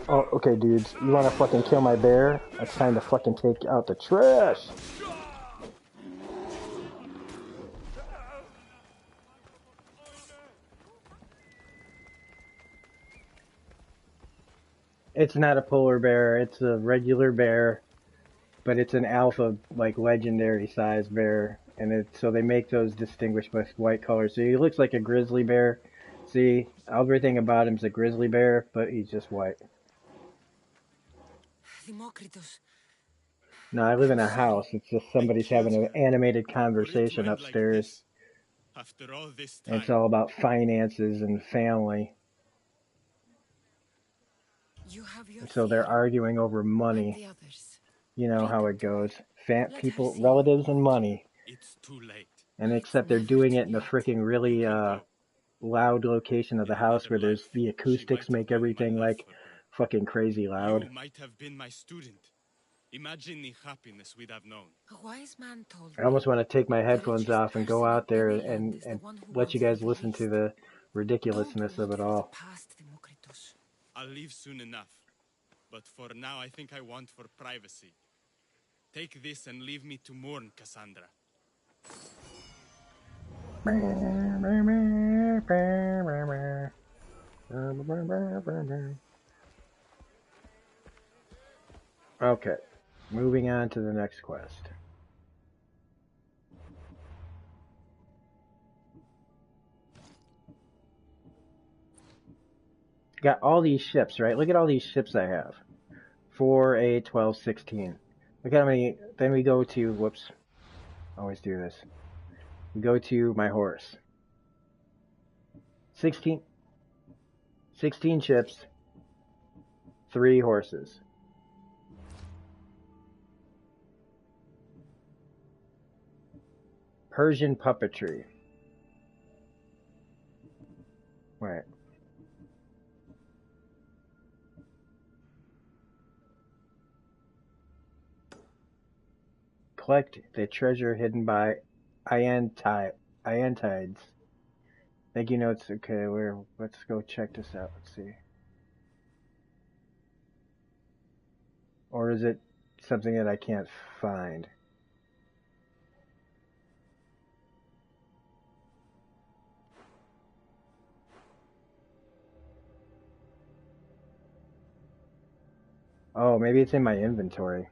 Oh, okay, dudes. You wanna fucking kill my bear? It's time to fucking take out the trash! It's not a polar bear, it's a regular bear, but it's an alpha, like, legendary size bear. And so they make those distinguished by white colors. So he looks like a grizzly bear. See, everything about him's a grizzly bear, but he's just white. Demokritos. No, I live in a I'm sorry. house. It's just somebody's killed having an her. animated For it conversation to end like upstairs. this, after all this And it's time. all about finances and family. You have your And so they're theory. arguing over And money. the others. You know Read how them it to her. goes. Let her People, see. relatives and money. It's too late. And It's except they're never doing too it in a late. freaking You really can go. loud location of In the house another where there's life, the she acoustics might have make known my everything love like for her. fucking crazy loud. You might have been my student. Imagine the happiness we'd have known. A wise man told I almost me want to take my the headphones richest off and go person out in there any land is the and one who let you wants guys the listen to least. the Don't ridiculousness of walk it through the all. past, Demokritos. I'll leave soon enough. But for now, I think I want for privacy. Take this and leave me to mourn, Cassandra. Okay, moving on to the next quest. Got all these ships, right? Look at all these ships I have. 4, 8, 12, 16. Look at how many. Then we go to, whoops, always do this. We go to my horse. 16 ships, 3 horses. Persian puppetry. Right. Collect the treasure hidden by Iantides. Thank you notes. Okay, let's go check this out. Let's see. Or is it something that I can't find? Oh, maybe it's in my inventory.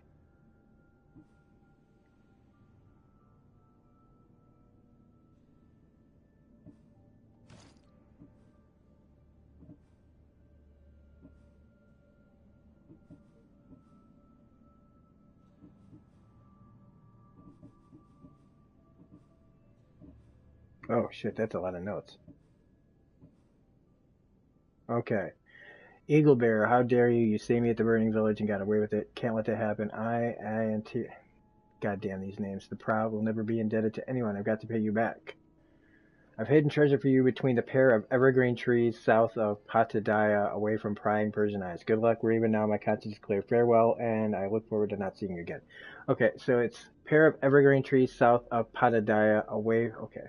Oh shit, that's a lot of notes. Okay. Eagle Bear, how dare you? You saved me at the burning village and got away with it. Can't let that happen. God damn these names. The proud will never be indebted to anyone. I've got to pay you back. I've hidden treasure for you between the pair of evergreen trees south of Patadaya, away from prying Persian eyes. Good luck, Raven. Now my conscience is clear. Farewell, and I look forward to not seeing you again. Okay, so it's pair of evergreen trees south of Patadaya, away. Okay.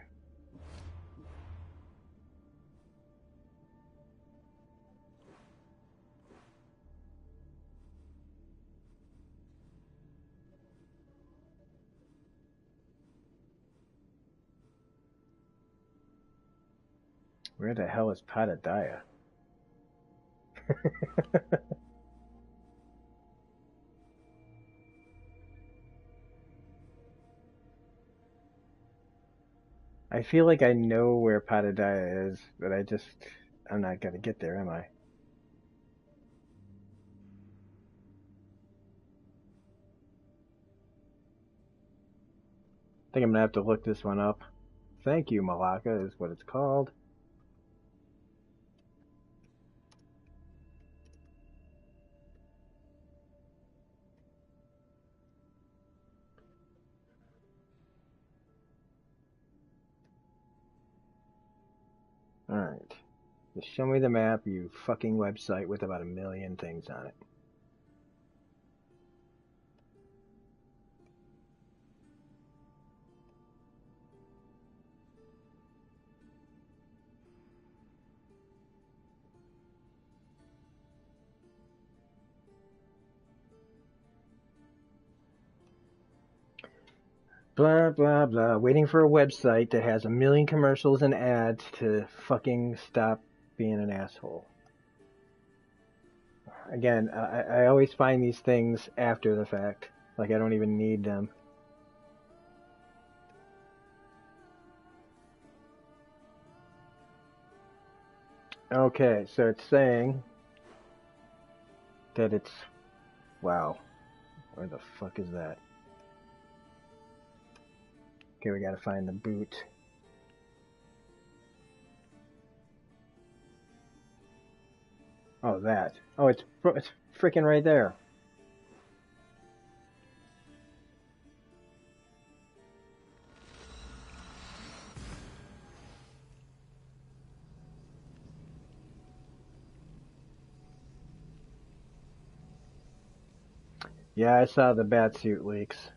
Where the hell is Patadaya? I feel like I know where Patadaya is, but I'm not gonna get there, am I? I think I'm gonna have to look this one up. Thank you, Malacca is what it's called. Alright. Just show me the map, you fucking website with about 1,000,000 things on it. Blah, blah, blah. Waiting for a website that has 1,000,000 commercials and ads to fucking stop being an asshole. Again, I always find these things after the fact. Like I don't even need them. Okay, so it's saying that it's... Wow. Where the fuck is that? Okay, we gotta find the boot. Oh, that. Oh, it's freaking right there. Yeah, I saw the batsuit leaks.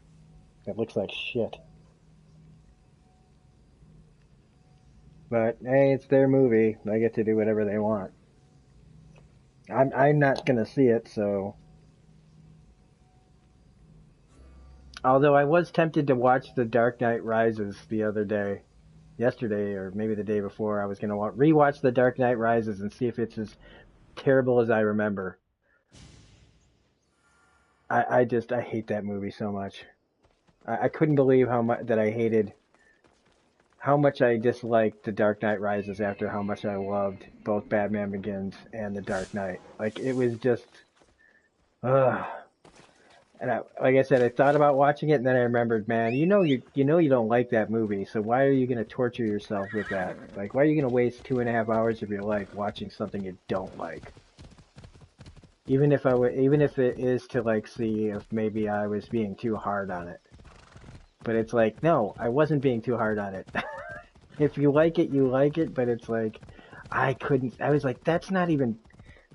It looks like shit. But hey, it's their movie. They get to do whatever they want. I'm not gonna see it, so. Although I was tempted to watch The Dark Knight Rises the other day. yesterday or maybe the day before, I was going to rewatch The Dark Knight Rises and see if it's as terrible as I remember. I hate that movie so much. I couldn't believe how much that I hated, how much I disliked The Dark Knight Rises after how much I loved both Batman Begins and The Dark Knight. Like, it was just, ugh. And like I said, I thought about watching it, and then I remembered, man, you know you don't like that movie, so why are you going to torture yourself with that? Like, why are you going to waste 2.5 hours of your life watching something you don't like? Even if it is to like see if maybe I was being too hard on it. But it's like, no, I wasn't being too hard on it. If you like it, you like it, but it's like, I was like, that's not even,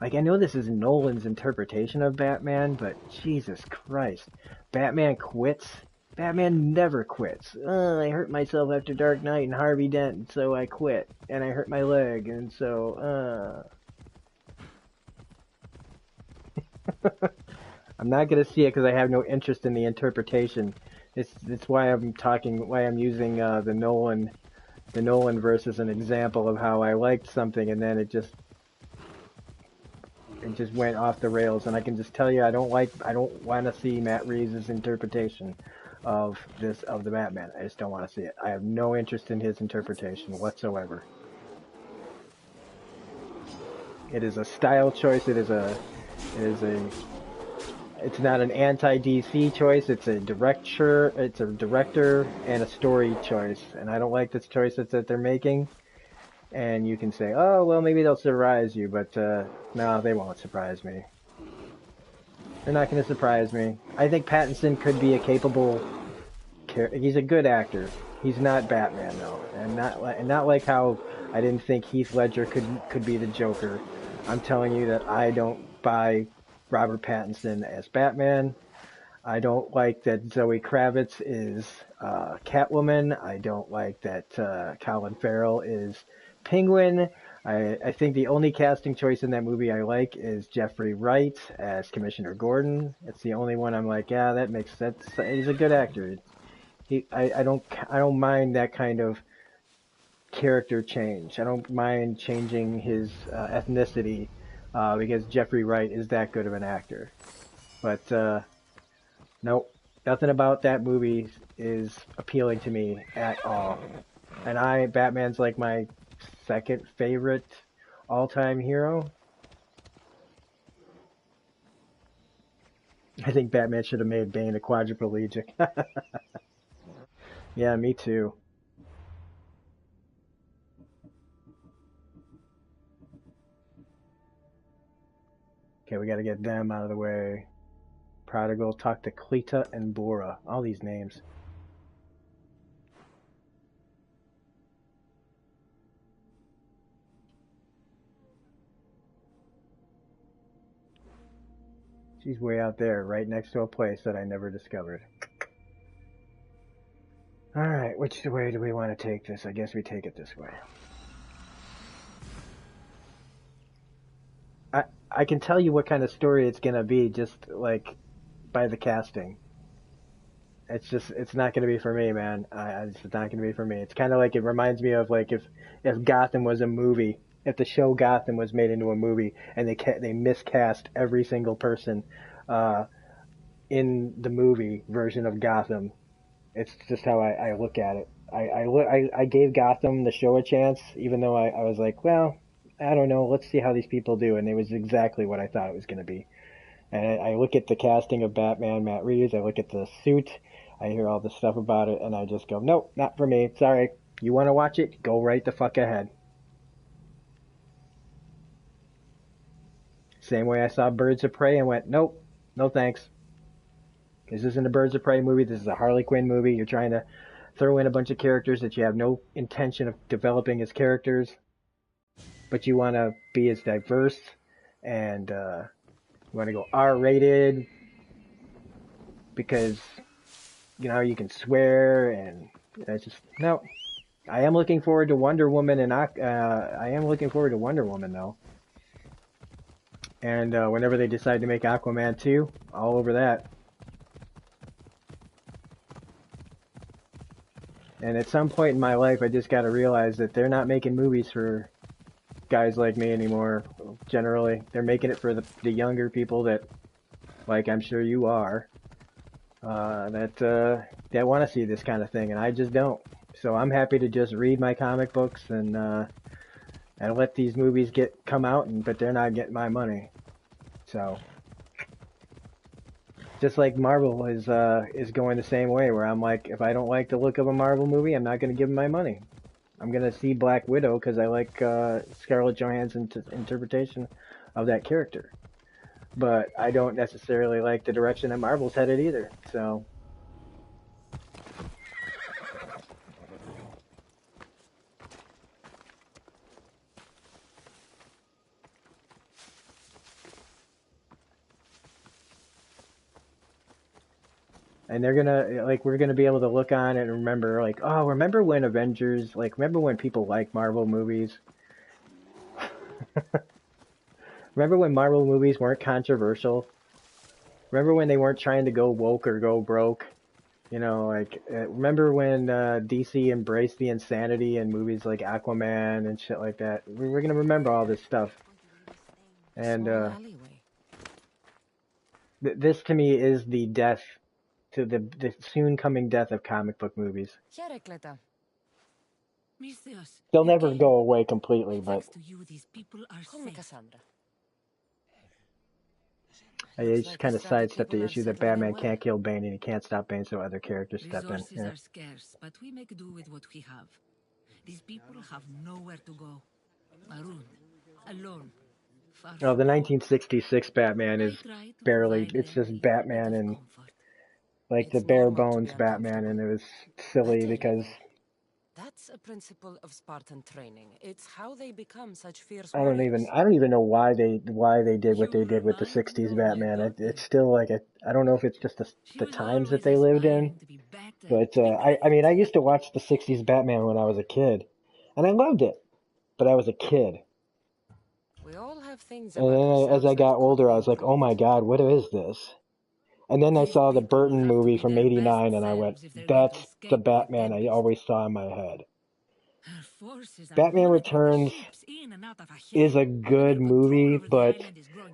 like, I know this is Nolan's interpretation of Batman, but Jesus Christ. Batman quits? Batman never quits. I hurt myself after Dark Knight and Harvey Dent, and so I quit. And I hurt my leg, and so, I'm not going to see it because I have no interest in the interpretation. It's why I'm using the Nolan verse as an example of how I liked something, and then it just went off the rails. And I can just tell you, I don't want to see Matt Reeves' interpretation of the Batman. I just don't want to see it. I have no interest in his interpretation whatsoever. It is a style choice. It's not an anti-DC choice. It's a director and a story choice, and I don't like this choice that they're making. And you can say, oh well, maybe they'll surprise you, but no, they won't surprise me. They're not going to surprise me. I think Pattinson could be a capable. He's a good actor. He's not Batman though, and not like how I didn't think Heath Ledger could be the Joker. I'm telling you that I don't buy Robert Pattinson as Batman. I don't like that Zoe Kravitz is Catwoman. I don't like that Colin Farrell is Penguin. I think the only casting choice in that movie I like is Jeffrey Wright as Commissioner Gordon. It's the only one I'm like, yeah, that makes sense. He's a good actor. I don't mind that kind of character change. I don't mind changing his ethnicity because Jeffrey Wright is that good of an actor. But nope, nothing about that movie is appealing to me at all. And Batman's like my second favorite all-time hero. I think Batman should have made Bane a quadriplegic. Yeah, me too. Okay, we gotta get them out of the way. Prodigal, talk to Cleta and Bora. All these names. She's way out there, right next to a place that I never discovered. Alright, which way do we want to take this? I guess we take it this way. I can tell you what kind of story it's gonna be just like by the casting. It's not gonna be for me, man. It's not gonna be for me. It's kind of like, it reminds me of like if Gotham was a movie, if the show Gotham was made into a movie and they miscast every single person in the movie version of Gotham. It's just how I look at it. I gave Gotham the show a chance, even though I was like, well, I don't know, let's see how these people do, and it was exactly what I thought it was going to be. And I look at the casting of Batman, Matt Reeves, I look at the suit, I hear all this stuff about it, and I just go, nope, not for me, sorry. You want to watch it? Go right the fuck ahead. Same way I saw Birds of Prey and went, nope, no thanks. This isn't a Birds of Prey movie, this is a Harley Quinn movie. You're trying to throw in a bunch of characters that you have no intention of developing as characters, but you want to be as diverse, and you want to go R-rated because, you know, you can swear, and it's just, no. I am looking forward to Wonder Woman, and I am looking forward to Wonder Woman, though. And whenever they decide to make Aquaman 2, all over that. And at some point in my life, I just got to realize that they're not making movies for guys like me anymore. Generally, they're making it for the younger people that, like I'm sure you are, that want to see this kind of thing, and I just don't. So I'm happy to just read my comic books and let these movies come out, but they're not getting my money. So just like Marvel is going the same way, where I'm like, if I don't like the look of a Marvel movie, I'm not going to give them my money. I'm going to see Black Widow because I like Scarlett Johansson's interpretation of that character. But I don't necessarily like the direction that Marvel's headed either. So. And they're gonna, like, we're gonna be able to look on it and remember, like, oh, remember when Avengers, like, remember when people liked Marvel movies? Remember when Marvel movies weren't controversial? Remember when they weren't trying to go woke or go broke? You know, like, remember when DC embraced the insanity in movies like Aquaman and shit like that? We're gonna remember all this stuff. And this to me is the death, to the soon coming death of comic book movies. They'll never go away completely, but I just kind of sidestepped the issue that Batman can't kill Bane and he can't stop Bane, so other characters step in. Resources are scarce, but we make do with what we have. These people have nowhere to go. Marooned, alone. Oh, the 1966 Batman is barely, it's just Batman and, like, the bare bones Batman, and it was silly because that's a principle of Spartan training. It's how they become such fierce I warriors. don't even know why they did what they did with the 60s Batman. It's still like I don't know if it's just the times that they lived in, but I mean, I used to watch the 60s Batman when I was a kid, and I loved it, but I was a kid. We all have things And then as I got older, I was like, oh my God, what is this? And then I saw the Burton movie from '89, and I went, that's the Batman I always saw in my head. Batman Returns is a good movie, but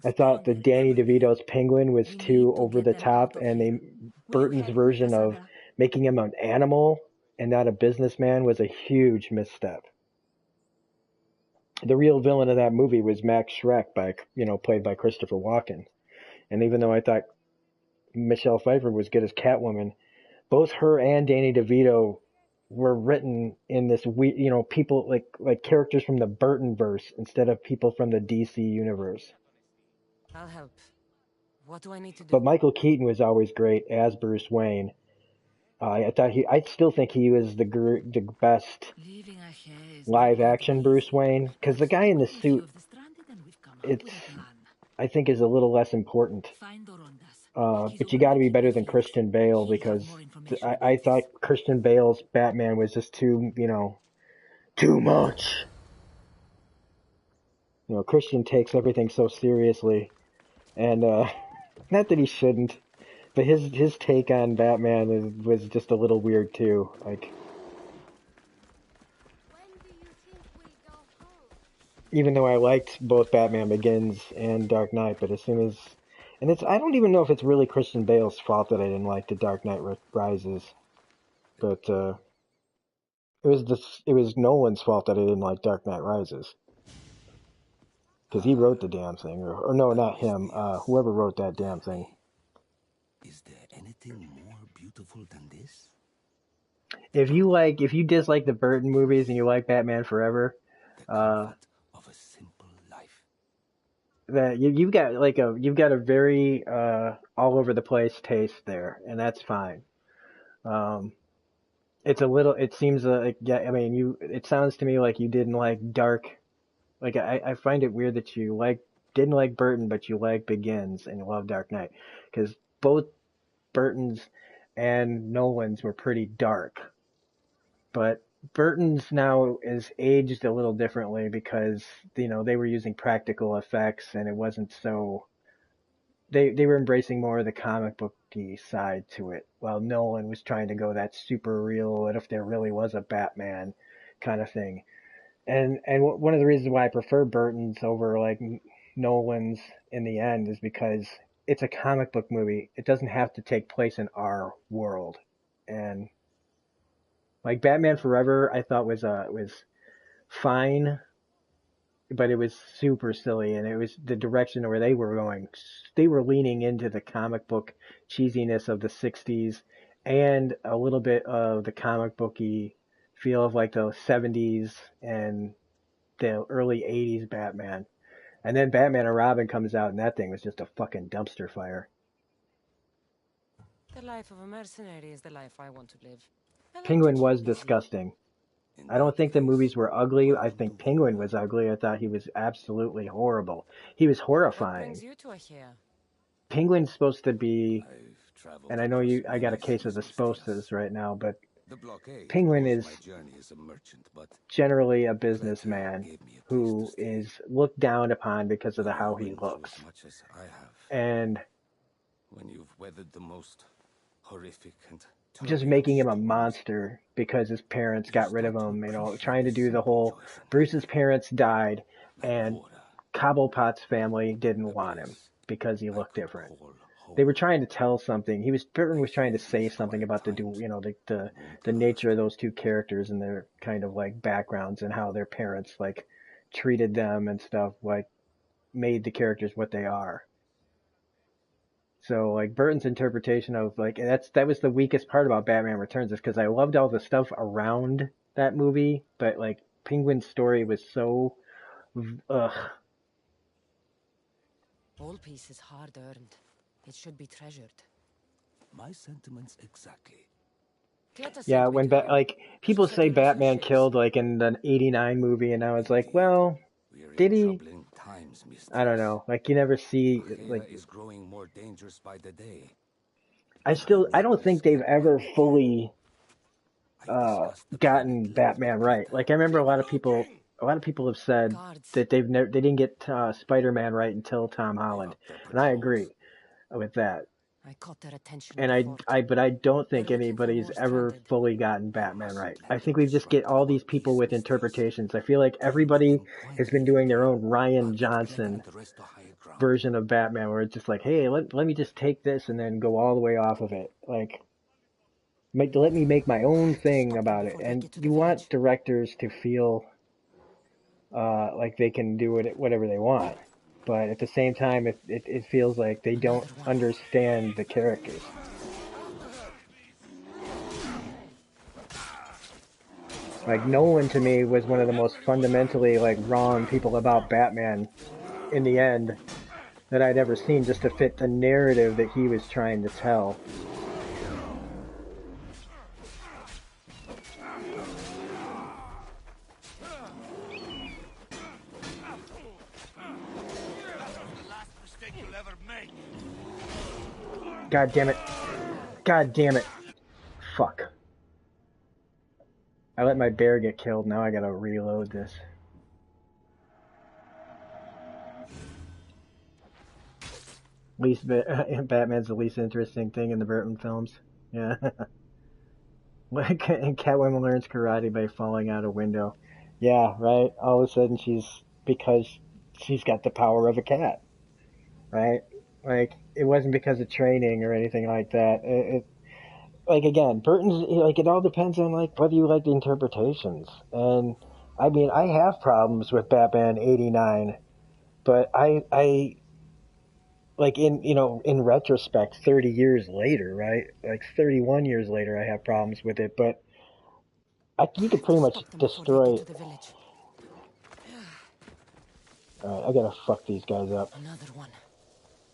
I thought the Danny DeVito's Penguin was too over the top, and Burton's version of making him an animal and not a businessman was a huge misstep. The real villain of that movie was Max Schreck, played by Christopher Walken. And even though I thought Michelle Pfeiffer was good as Catwoman, both her and Danny DeVito were written in this people like characters from the Burton verse instead of people from the DC universe. I'll help. What do I need to do? But Michael Keaton was always great as Bruce Wayne. I still think he was the best live action Bruce Wayne, because the guy in the suit, I think is a little less important. But you got to be better than Christian Bale, because I thought Christian Bale's Batman was just too much. Christian takes everything so seriously, and not that he shouldn't, but his take on Batman was just a little weird too. Like, even though I liked both Batman Begins and Dark Knight, but as soon as I don't even know if it's really Christian Bale's fault that I didn't like The Dark Knight Rises, but it was Nolan's fault that I didn't like Dark Knight Rises, because he wrote the damn thing, or no, not him. Whoever wrote that damn thing. Is there anything more beautiful than this? If you dislike the Burton movies and you like Batman Forever, of a simple life. That you've got a very all over the place taste there, and that's fine. It seems it sounds to me like you didn't like dark. Like, I find it weird that you didn't like Burton, but you like Begins and you love Dark Knight, because both Burton's and Nolan's were pretty dark, but Burton's now is aged a little differently because they were using practical effects and it wasn't so they were embracing more of the comic booky side to it, while Nolan was trying to go that super real, what if there really was a Batman kind of thing. And one of the reasons why I prefer Burton's over like Nolan's in the end is because it's a comic book movie. It doesn't have to take place in our world. And like Batman Forever, I thought was fine, but it was super silly, and it was the direction where they were going. They were leaning into the comic book cheesiness of the 60s and a little bit of the comic booky feel of like the 70s and the early 80s Batman. And then Batman and Robin comes out, and that thing was just a fucking dumpster fire. The life of a mercenary is the life I want to live. I like to Penguin keep was busy. disgusting. In I don't that think the case, movies were ugly. I Robin think Hood Penguin was ugly. I thought he was absolutely horrible. He was What horrifying. brings you to here? Penguin's supposed to be, I've traveled and I know across I got a many case of the seas and Sposes right now, but the blockade Penguin was is my journey as a merchant, but generally a Clet businessman gave me a place to who stay. is looked down upon because of When the how you've he been through looks. as much as I have, And when you've weathered the most horrific and just turbulent making him a storms, monster because his parents you got rid of start to him, appreciate trying to the do the simple whole joys in Bruce's life, parents died like and water, Cobblepot's family didn't a want him place because he I looked could different. call They were home. trying to tell something. Burton I was trying to fear say these something quiet about times won't the last. nature of those two characters and their kind of like backgrounds and how their parents like treated them and stuff, like made the characters what they are. So like Burton's interpretation of like that was the weakest part about Batman Returns, is because I loved all the stuff around that movie, but like Penguin's story was so ugh. All peace is hard earned. It should be treasured. My sentiments exactly. Cleta Yeah, sent me when to you. like She people said say Batman relationships. killed like in the '89 movie, and I was like, Indeed, well, we're did in he? troubling times, I don't mistress. know. Like you never see like Achaea is growing more dangerous by the day. I As I still I don't think witnessed they've while ever we came, fully I discussed the gotten planet left with Batman right. Cleta. Like I remember Looking! a lot of people have said Guards. that they didn't get Spider-Man right until Tom They Holland, upped their and I patrols. agree with that. I caught their attention in And the fort. but I don't They're think looking for anybody's more ever stranded. fully gotten We Batman right. mustn't let I them think we just get disrupt all our these people peace, with mistress. interpretations. I feel like We everybody begin has been quietly, doing their own Ryan but get Cleta Johnson and the rest to higher ground. version of Batman, where it's just like, hey, let me just take this and then go all the way off of it. Like, let me make my I own have to thing stop them about it. before they And get to the you want village. directors to feel like they can do whatever they want. But at the same time, it feels like they don't Another one. understand the characters. Like Nolan to me was one of the most fundamentally like wrong people about Batman in the end that I'd ever seen, just to fit the narrative that he was trying to tell. The last mistake you'll ever make. God damn it. God damn it. Fuck. I let my bear get killed. Now I gotta reload this. Batman's the least interesting thing in the Burton films. Yeah. And Catwoman learns karate by falling out a window. Yeah, right? All of a sudden because she's got the power of a cat. Right? Like, it wasn't because of training or anything like that. Like, again, Burton's, like, it all depends on, like, whether you like the interpretations. And, I mean, I have problems with Batman '89, but I like in retrospect, 30 years later, right? Like 31 years later, I have problems with it, but you I could have to pretty much stop them before they get destroy. to the village. Alright, I gotta fuck these guys up. Another one.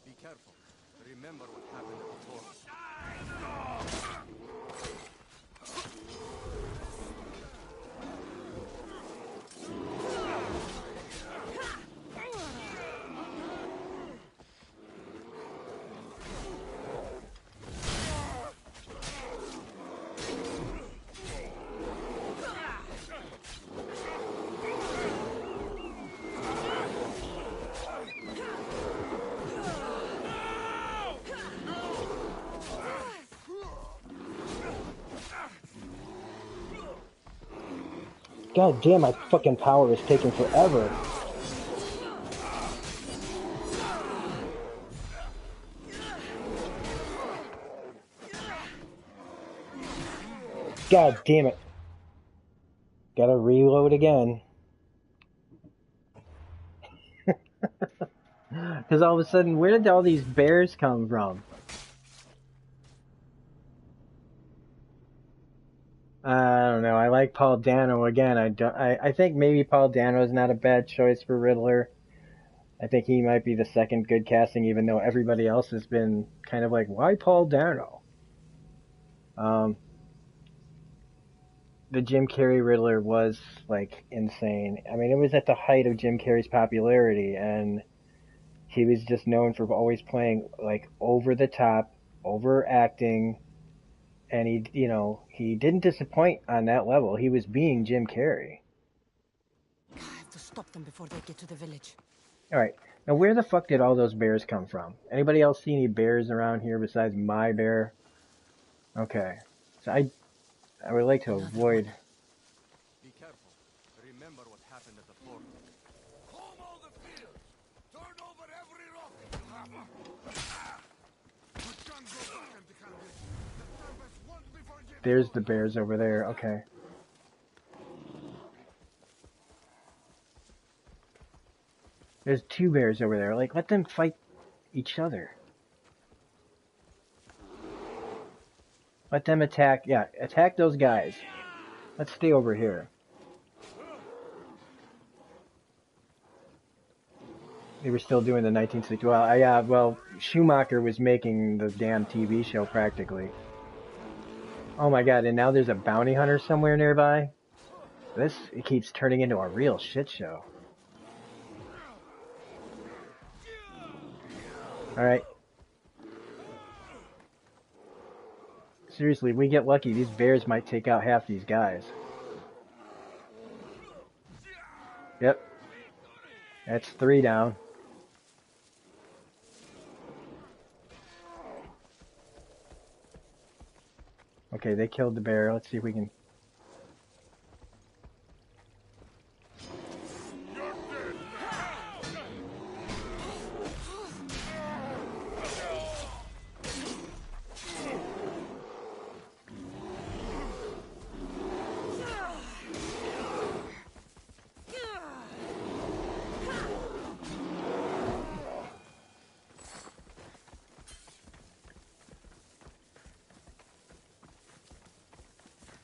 Be careful. Remember what happened at the fort. God damn, my fucking power is taking forever. God damn it. Gotta reload again. Because all of a sudden, where did all these bears come from? I don't know. I like Paul Dano again. I think maybe Paul Dano is not a bad choice for Riddler. I think he might be the second good casting, even though everybody else has been kind of like, why Paul Dano? The Jim Carrey Riddler was like insane. I mean, it was at the height of Jim Carrey's popularity, and he was just known for always playing like over the top, overacting, and he didn't disappoint on that level. He was being Jim Carrey. I have to stop them before they get to the village. All right, now where the fuck did all those bears come from? Anybody else see any bears around here besides my bear? Okay, so I would like to avoid. Be careful. Remember what happened at the fort. Comb all the fields! Turn over every rock! Put guns back empty handed. The service won't be forgiven. There's the bears over there. Okay. There's two bears over there. Like, let them fight each other. Let them attack. Yeah, attack those guys. Let's stay over here. They were still doing the 1960s. Well, yeah, well, Schumacher was making the damn TV show practically. Oh my god, and now there's a bounty hunter somewhere nearby? It keeps turning into a real shit show. Alright. Seriously, if we get lucky, these bears might take out half these guys. Yep. That's 3 down. Okay, they killed the bear. Let's see if we can...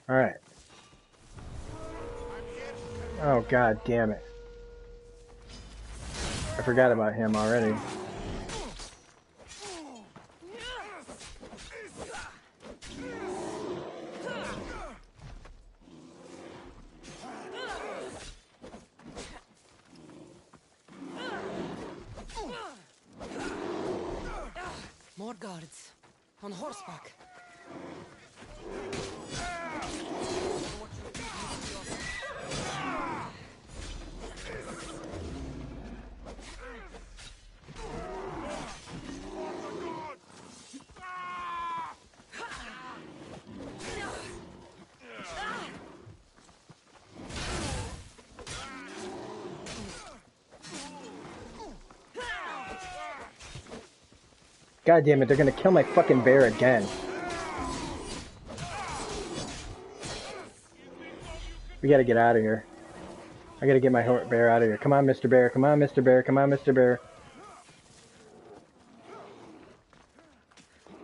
Alright. Oh, god damn it. I forgot about him already. More guards. On horseback. God damn it, they're gonna kill my fucking bear again. We gotta get out of here. I gotta get my bear out of here. Come on, Mr. Bear. Come on, Mr. Bear. Come on, Mr. Bear.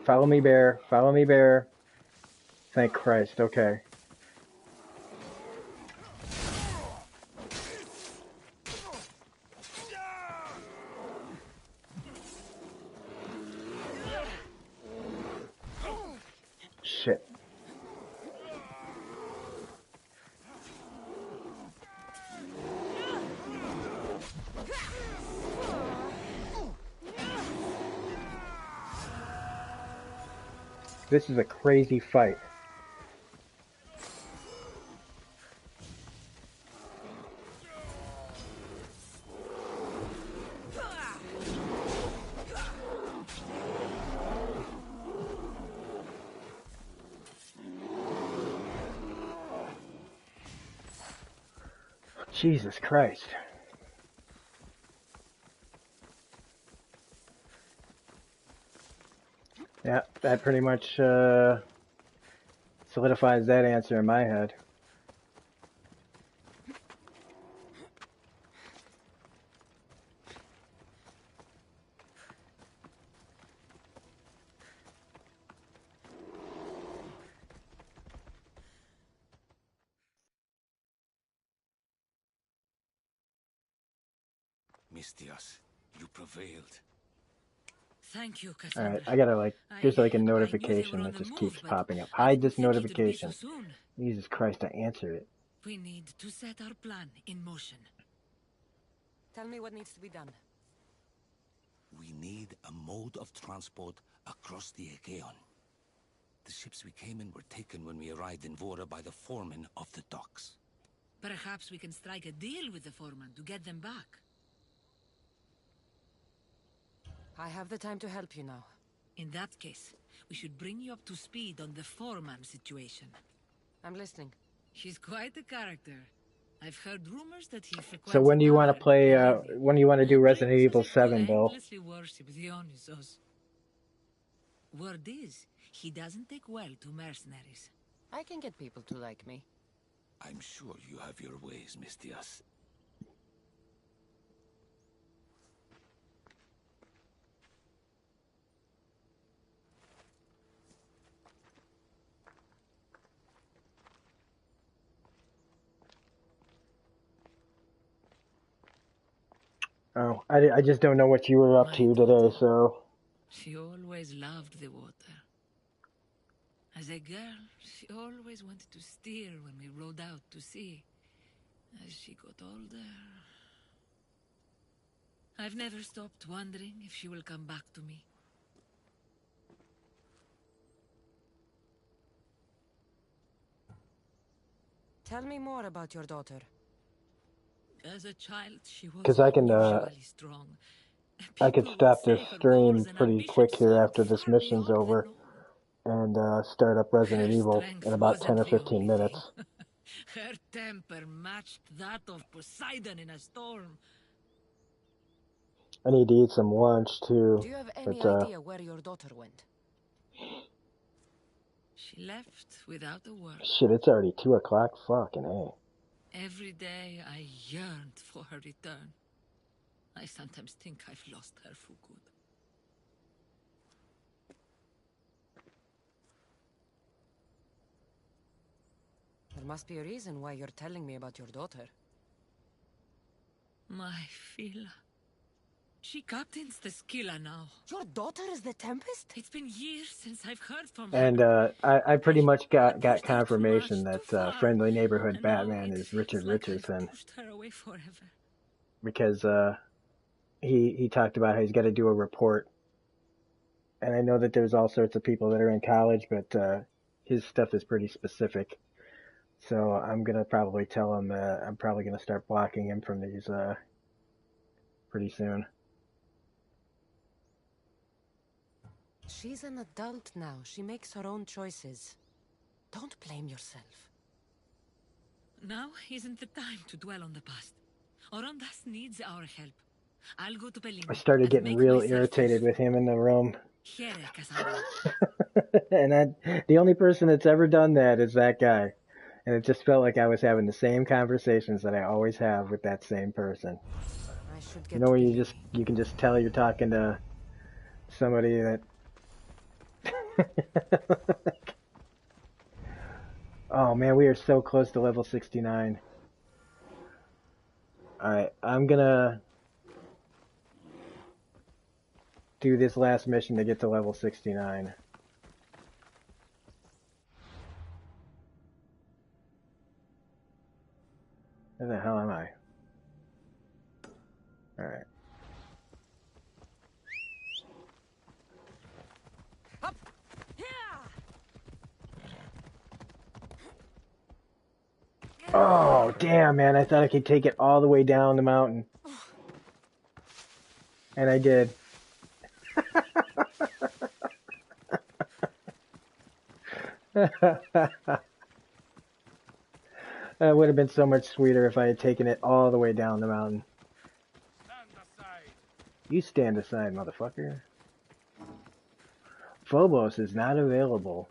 Follow me, bear. Follow me, bear. Thank Christ. Okay. Shit. This is a crazy fight. Jesus Christ. Yeah, that pretty much solidifies that answer in my head. Mistias, you prevailed. Thank you, Alright, Cassandra. I gotta like, there's like a I knew they were notification on that the just move, keeps but popping up. I Hide didn't this think it would be so notification. soon. Jesus Christ, I answer it. We need to set our plan in motion. Tell me what needs to be done. We need a mode of transport across the Aegean. The ships we came in were taken when we arrived in Vora by the foreman of the docks. Perhaps we can strike a deal with the foreman to get them back. I have the time to help you now. In that case, we should bring you up to speed on the foreman situation. I'm listening. She's quite a character. I've heard rumors that he frequents So when do you want to play, when do you want to do Resident Evil 7, Bill? endlessly worship Dionysos. Word is, he doesn't take well to mercenaries. I can get people to like me. I'm sure you have your ways, Mistias. Oh, I just don't know what you were up to today, so... She always loved the water. As a girl, she always wanted to steer when we rode out to sea. As she got older... I've never stopped wondering if she will come back to me. Tell me more about your daughter. As a child, she was Because I can, unusually strong. I could People would stop this say her stream goals and pretty ambitions quick here soared after this far mission's beyond the over norm. and start up Resident Her Evil in strength about 10 wasn't or the 15 only minutes. thing. Her temper matched that of Poseidon in a storm. I need to eat some lunch too, Do you have but any idea where your daughter went? She left without a word. shit, it's already 2 o'clock. Fucking A. Every day I yearned for her return. I sometimes think I've lost her for good. There must be a reason why you're telling me about your daughter. My Fila. She captains the Skilla now. Your daughter is the Tempest? It's been years since I've heard from her. And I pretty much I got pushed her too confirmation much, too that far. Friendly Neighborhood And now Batman it is feels Richard like Richardson I've pushed her away forever. because he talked about how he's got to do a report. And I know that there's all sorts of people that are in college, but his stuff is pretty specific. So I'm gonna probably tell him I'm probably gonna start blocking him from these pretty soon. She's an adult now. She makes her own choices. Don't blame yourself. Now isn't the time to dwell on the past. Orondas needs our help. I'll go to Pelin I started and getting make real myself irritated useful. with him in the room. Here, Cassandra. And the only person that's ever done that is that guy. And it just felt like I was having the same conversations that I always have with that same person. I should You get know to where Pelin. you can just tell you're talking to somebody that Oh man, we are so close to level 69. Alright, I'm gonna do this last mission to get to level 69. Where the hell am I? Alright. Oh, damn, man. I thought I could take it all the way down the mountain. And I did. It would have been so much sweeter if I had taken it all the way down the mountain. Stand aside. You stand aside, motherfucker. Phobos is not available.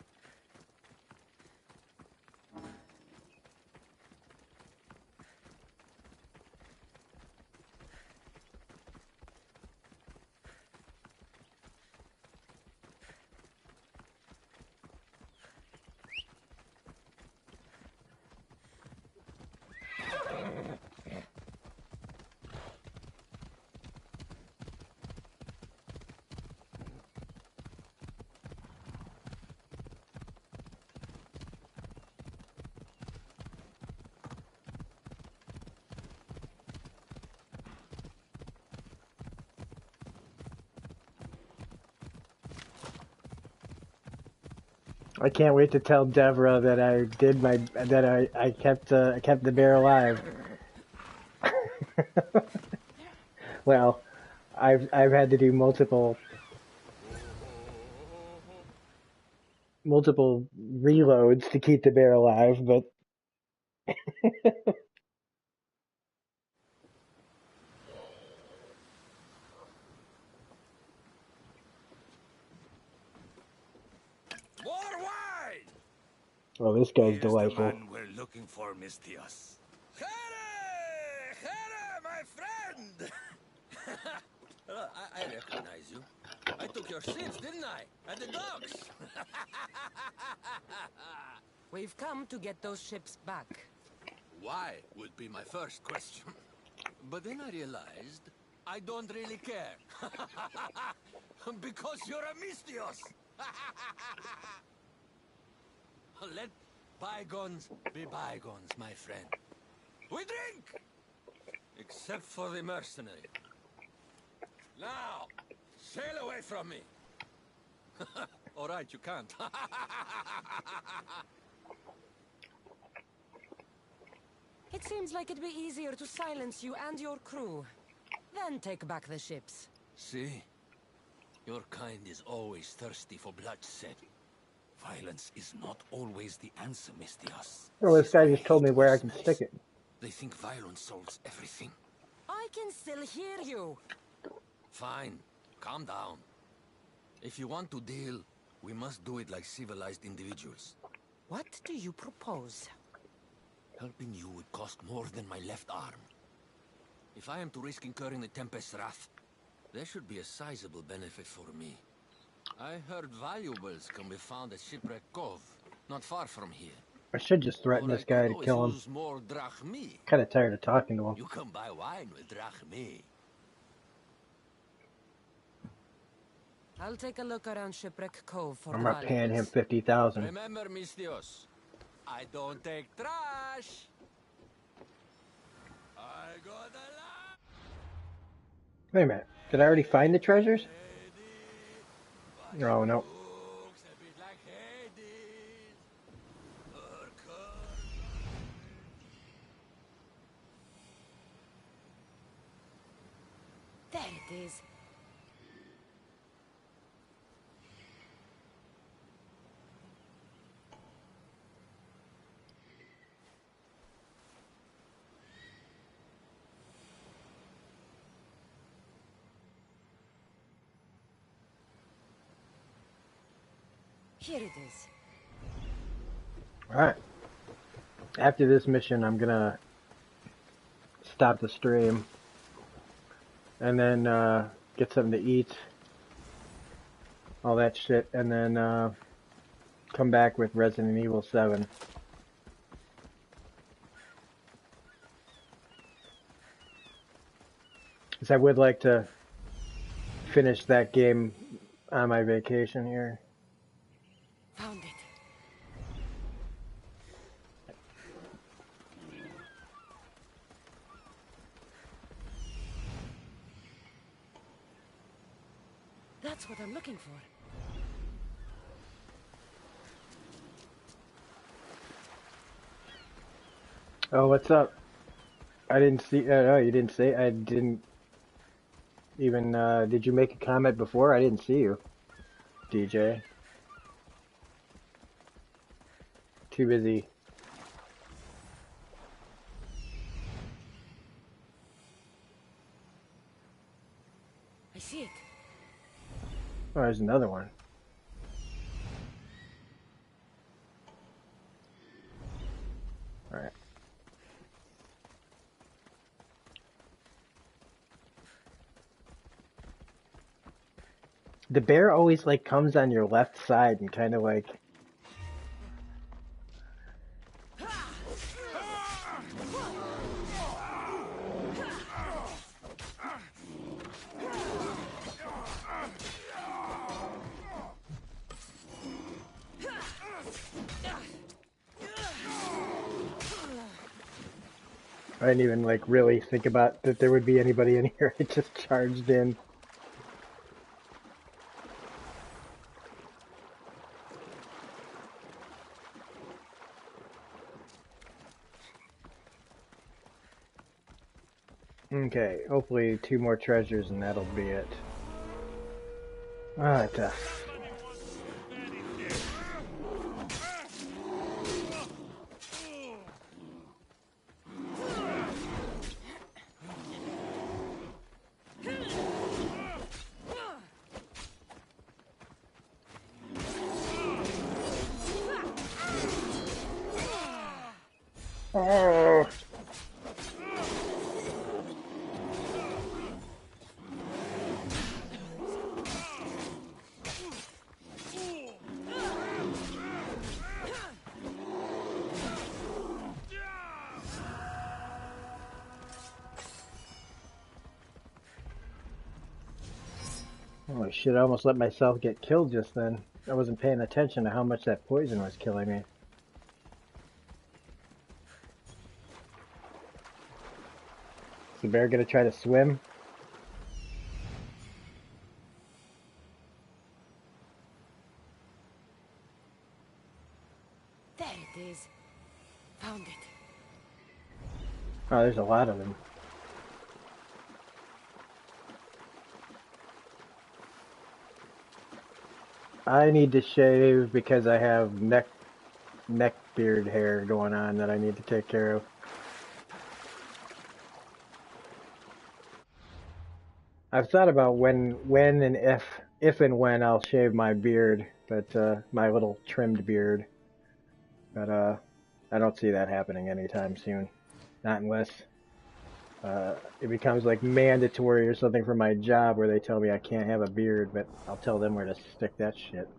I can't wait to tell Devra that I kept the bear alive. Well, I've had to do multiple reloads to keep the bear alive, but More wine! well, this guy's Here's the delightful. man we're looking for, Mistios. Here, my friend! I recognize you. I took your ships, didn't I? At the docks. We've come to get those ships back. Why would be my first question. But then I realized I don't really care. Because you're a Mistios. Let bygones be bygones, my friend. We drink! Except for the mercenary. Now, sail away from me. All right, you can't. It seems like it'd be easier to silence you and your crew, then take back the ships. See? Your kind is always thirsty for bloodshed. Violence is not always the answer, Mistios. Well, this guy just told me where I can stick it. They think violence solves everything. I can still hear you. Fine. Calm down. If you want to deal, we must do it like civilized individuals. What do you propose? Helping you would cost more than my left arm. If I am to risk incurring the Tempest's wrath, there should be a sizable benefit for me. I heard valuables can be found at Shipwreck Cove, not far from here. I should just threaten this guy to kill him. More drachmi. Kind of tired of talking to him. You can buy wine with drachmi. I'll take a look around Shipwreck Cove for I'm the not paying him valuables. 50,000. Remember, Mistios, I don't take trash. I got a lot. Wait a minute. Did I already find the treasures? Oh, no. There it is. Here it is. Alright. After this mission, I'm gonna stop the stream. And then, get something to eat. All that shit. And then, come back with Resident Evil 7. Because I would like to finish that game on my vacation here. Found it. That's what I'm looking for. Oh, what's up? I didn't see. No, you didn't say. I didn't even. Did you make a comment before? I didn't see you, DJ. Too busy see it. Oh, there's another one. Alright. The bear always like comes on your left side and kind of like I didn't even like really think about that there would be anybody in here. It just charged in. Okay, hopefully 2 more treasures and that'll be it. Ah, tough. Oh. Holy shit, I almost let myself get killed just then. I wasn't paying attention to how much that poison was killing me. Is the bear gonna try to swim? There it is. Found it. Oh, there's a lot of them. I need to shave because I have neck beard hair going on that I need to take care of. I've thought about when and if and when I'll shave my beard, but my little trimmed beard. But I don't see that happening anytime soon. Not unless it becomes like mandatory or something for my job where they tell me I can't have a beard, but I'll tell them where to stick that shit.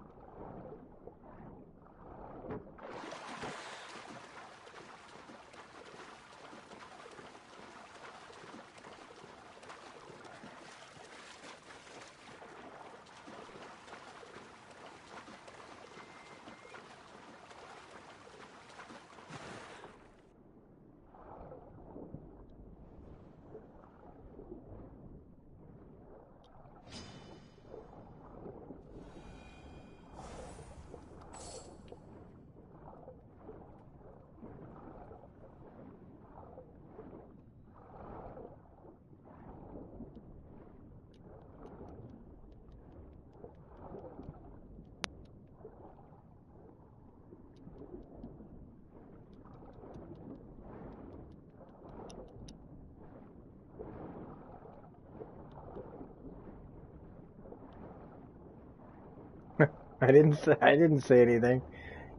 I didn't say anything.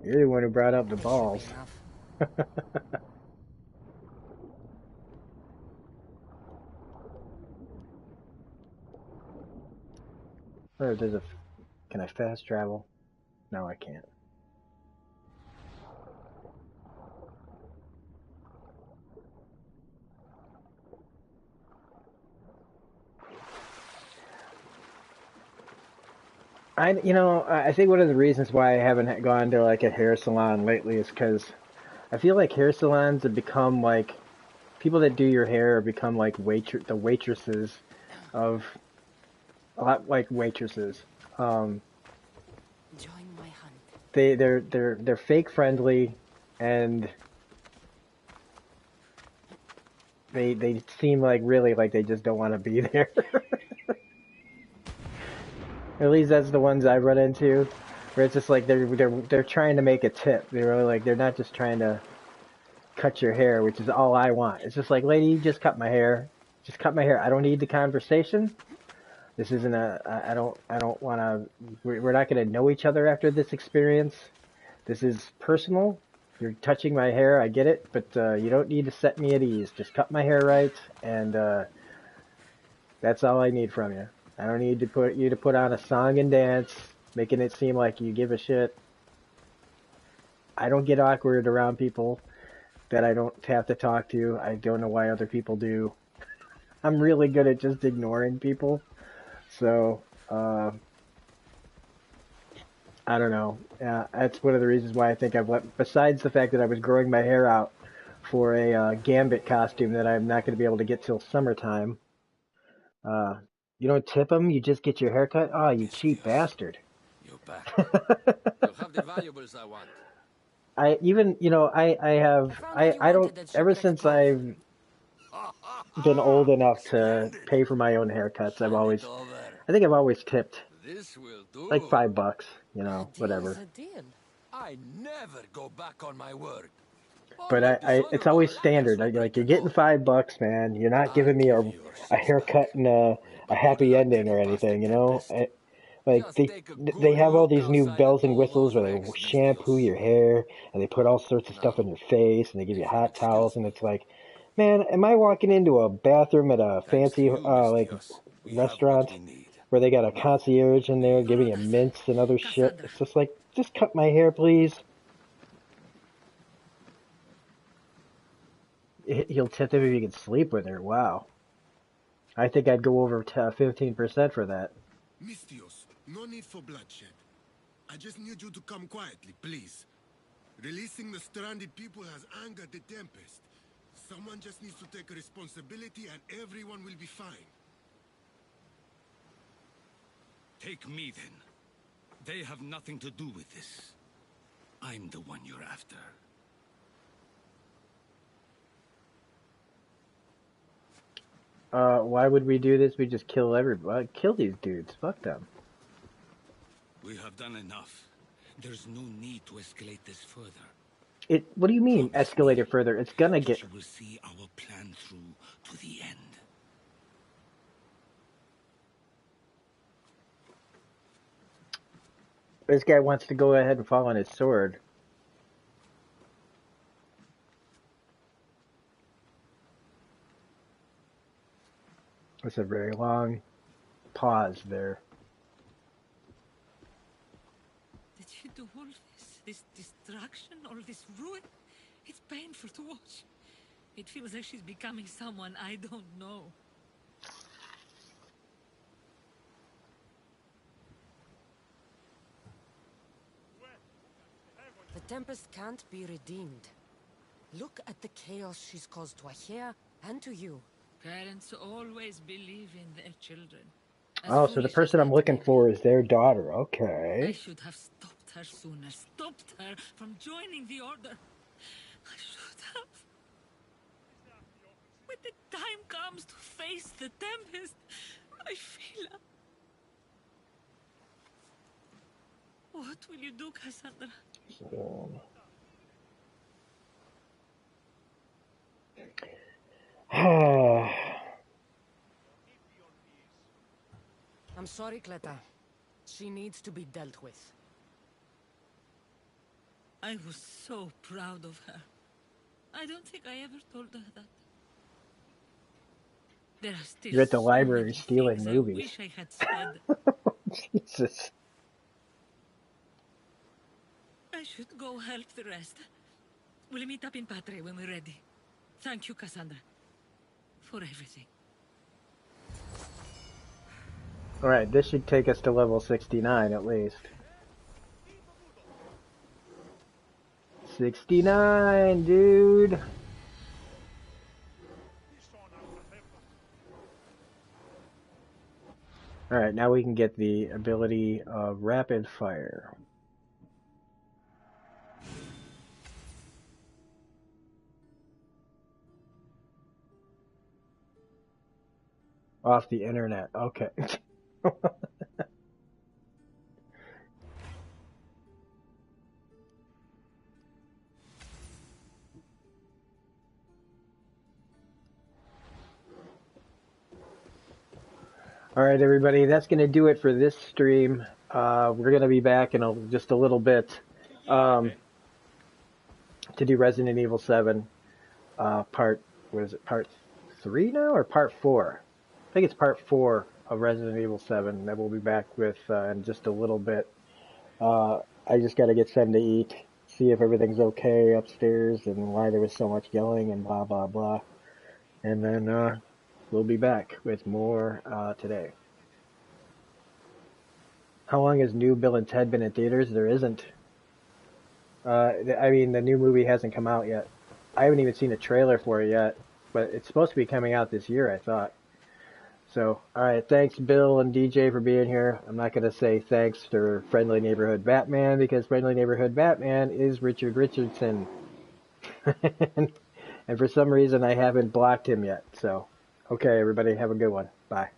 You're the one who brought up the balls. Or there's a. Can I fast travel? No, I can't. I think one of the reasons why I haven't gone to like a hair salon lately is because I feel like hair salons have become like people that do your hair have become like the waitresses of a lot like waitresses. Join my hunt. They're fake friendly, and they seem like really like they just don't want to be there. At least that's the ones I've run into, where it's just like they're trying to make a tip. They're really like they're not just trying to cut your hair, which is all I want. It's just like, lady, just cut my hair. Just cut my hair. I don't need the conversation. This isn't a. I don't want to. We're not going to know each other after this experience. This is personal. You're touching my hair. I get it, but you don't need to set me at ease. Just cut my hair right, and that's all I need from you. I don't need to put you to put on a song and dance, making it seem like you give a shit. I don't get awkward around people that I don't have to talk to. I don't know why other people do. I'm really good at just ignoring people. So, I don't know. That's one of the reasons why I think I've let, besides the fact that I was growing my hair out for a Gambit costume that I'm not going to be able to get till summertime. Uh, you don't tip them, you just get your hair cut? Oh, you cheap Mystios, bastard. you're back. You'll have the valuables I want. I even, you know, I found what you I don't, wanted at ever Shipwrecked since Cove. I've been old enough to Splendid. pay for my own haircuts, Hand it over. I think I've always tipped This will like do. $5, you A know, deal's whatever. a deal. I never go back on my word. But Only it's dishonorable always liars standard. will break Like, you're an getting oath. $5, man. You're not I'll giving me give you your a six haircut back. and a But good happy luck ending or getting past the anything, you know? Tempest. Like, Just take a they good have all look these new outside at bells and all whistles those where they wrecks, shampoo Mystios. your hair and they put all sorts of stuff Now, on your face and they give you if you'll hot towels excuse and me. it's like, man, am I walking into a bathroom at a Thanks to fancy, you, like, Mystios, we have what restaurant we need. where they got a Me, concierge in there the giving you Gorodas, mints and other shit? Cassandra. It's just like, just cut my hair, please. He'll tip him if he can sleep with her. Wow. I think I'd go over 15% for that. Mystios, no need for bloodshed. I just need you to come quietly, please. Releasing the stranded people has angered the Tempest. Someone just needs to take responsibility and everyone will be fine. Take me then. They have nothing to do with this. I'm the one you're after. Why would we do this? We just kill everybody. Kill these dudes. Fuck them. We have done enough. There's no need to escalate this further. What do you mean, Promise escalate me it further? It's gonna that get... you will see our plan through to the end. This guy wants to go ahead and fall on his sword. That's a very long pause there. Did you do all this? This destruction, all this ruin? It's painful to watch. It feels like she's becoming someone I don't know. The Tempest can't be redeemed. Look at the chaos she's caused to Ahea and to you. Parents always believe in their children. Oh, so the person I'm looking for is their daughter. I Okay. should have stopped her sooner. Stopped her from joining the Order. I should have. When the time comes to face the Tempest, I feel... What will you do, Cassandra? So... I'm sorry, Cleta. She needs to be dealt with. I was so proud of her. I don't think I ever told her that. There are still You're at the so library many stealing things movies. I wish I had said. Jesus. I should go help the rest. We'll meet up in Patre when we're ready. Thank you, Cassandra, for everything. Alright, this should take us to level 69 at least. 69, dude! Alright, now we can get the ability of Rapid Fire. Off the internet, okay. All right, everybody, that's going to do it for this stream. We're going to be back in just a little bit to do Resident Evil 7 part, what is it, part 3 now or part 4? I think it's part 4 of Resident Evil 7 that we'll be back with in just a little bit. I just got to get something to eat, see if everything's okay upstairs and why there was so much yelling and blah, blah, blah. And then we'll be back with more today. How long has New Bill and Ted been in theaters? There isn't. I mean, the new movie hasn't come out yet. I haven't even seen a trailer for it yet, but it's supposed to be coming out this year, I thought. So, alright, thanks Bill and DJ for being here. I'm not going to say thanks for Friendly Neighborhood Batman, because Friendly Neighborhood Batman is Richard Richardson. And for some reason I haven't blocked him yet, so. Okay, everybody, have a good one. Bye.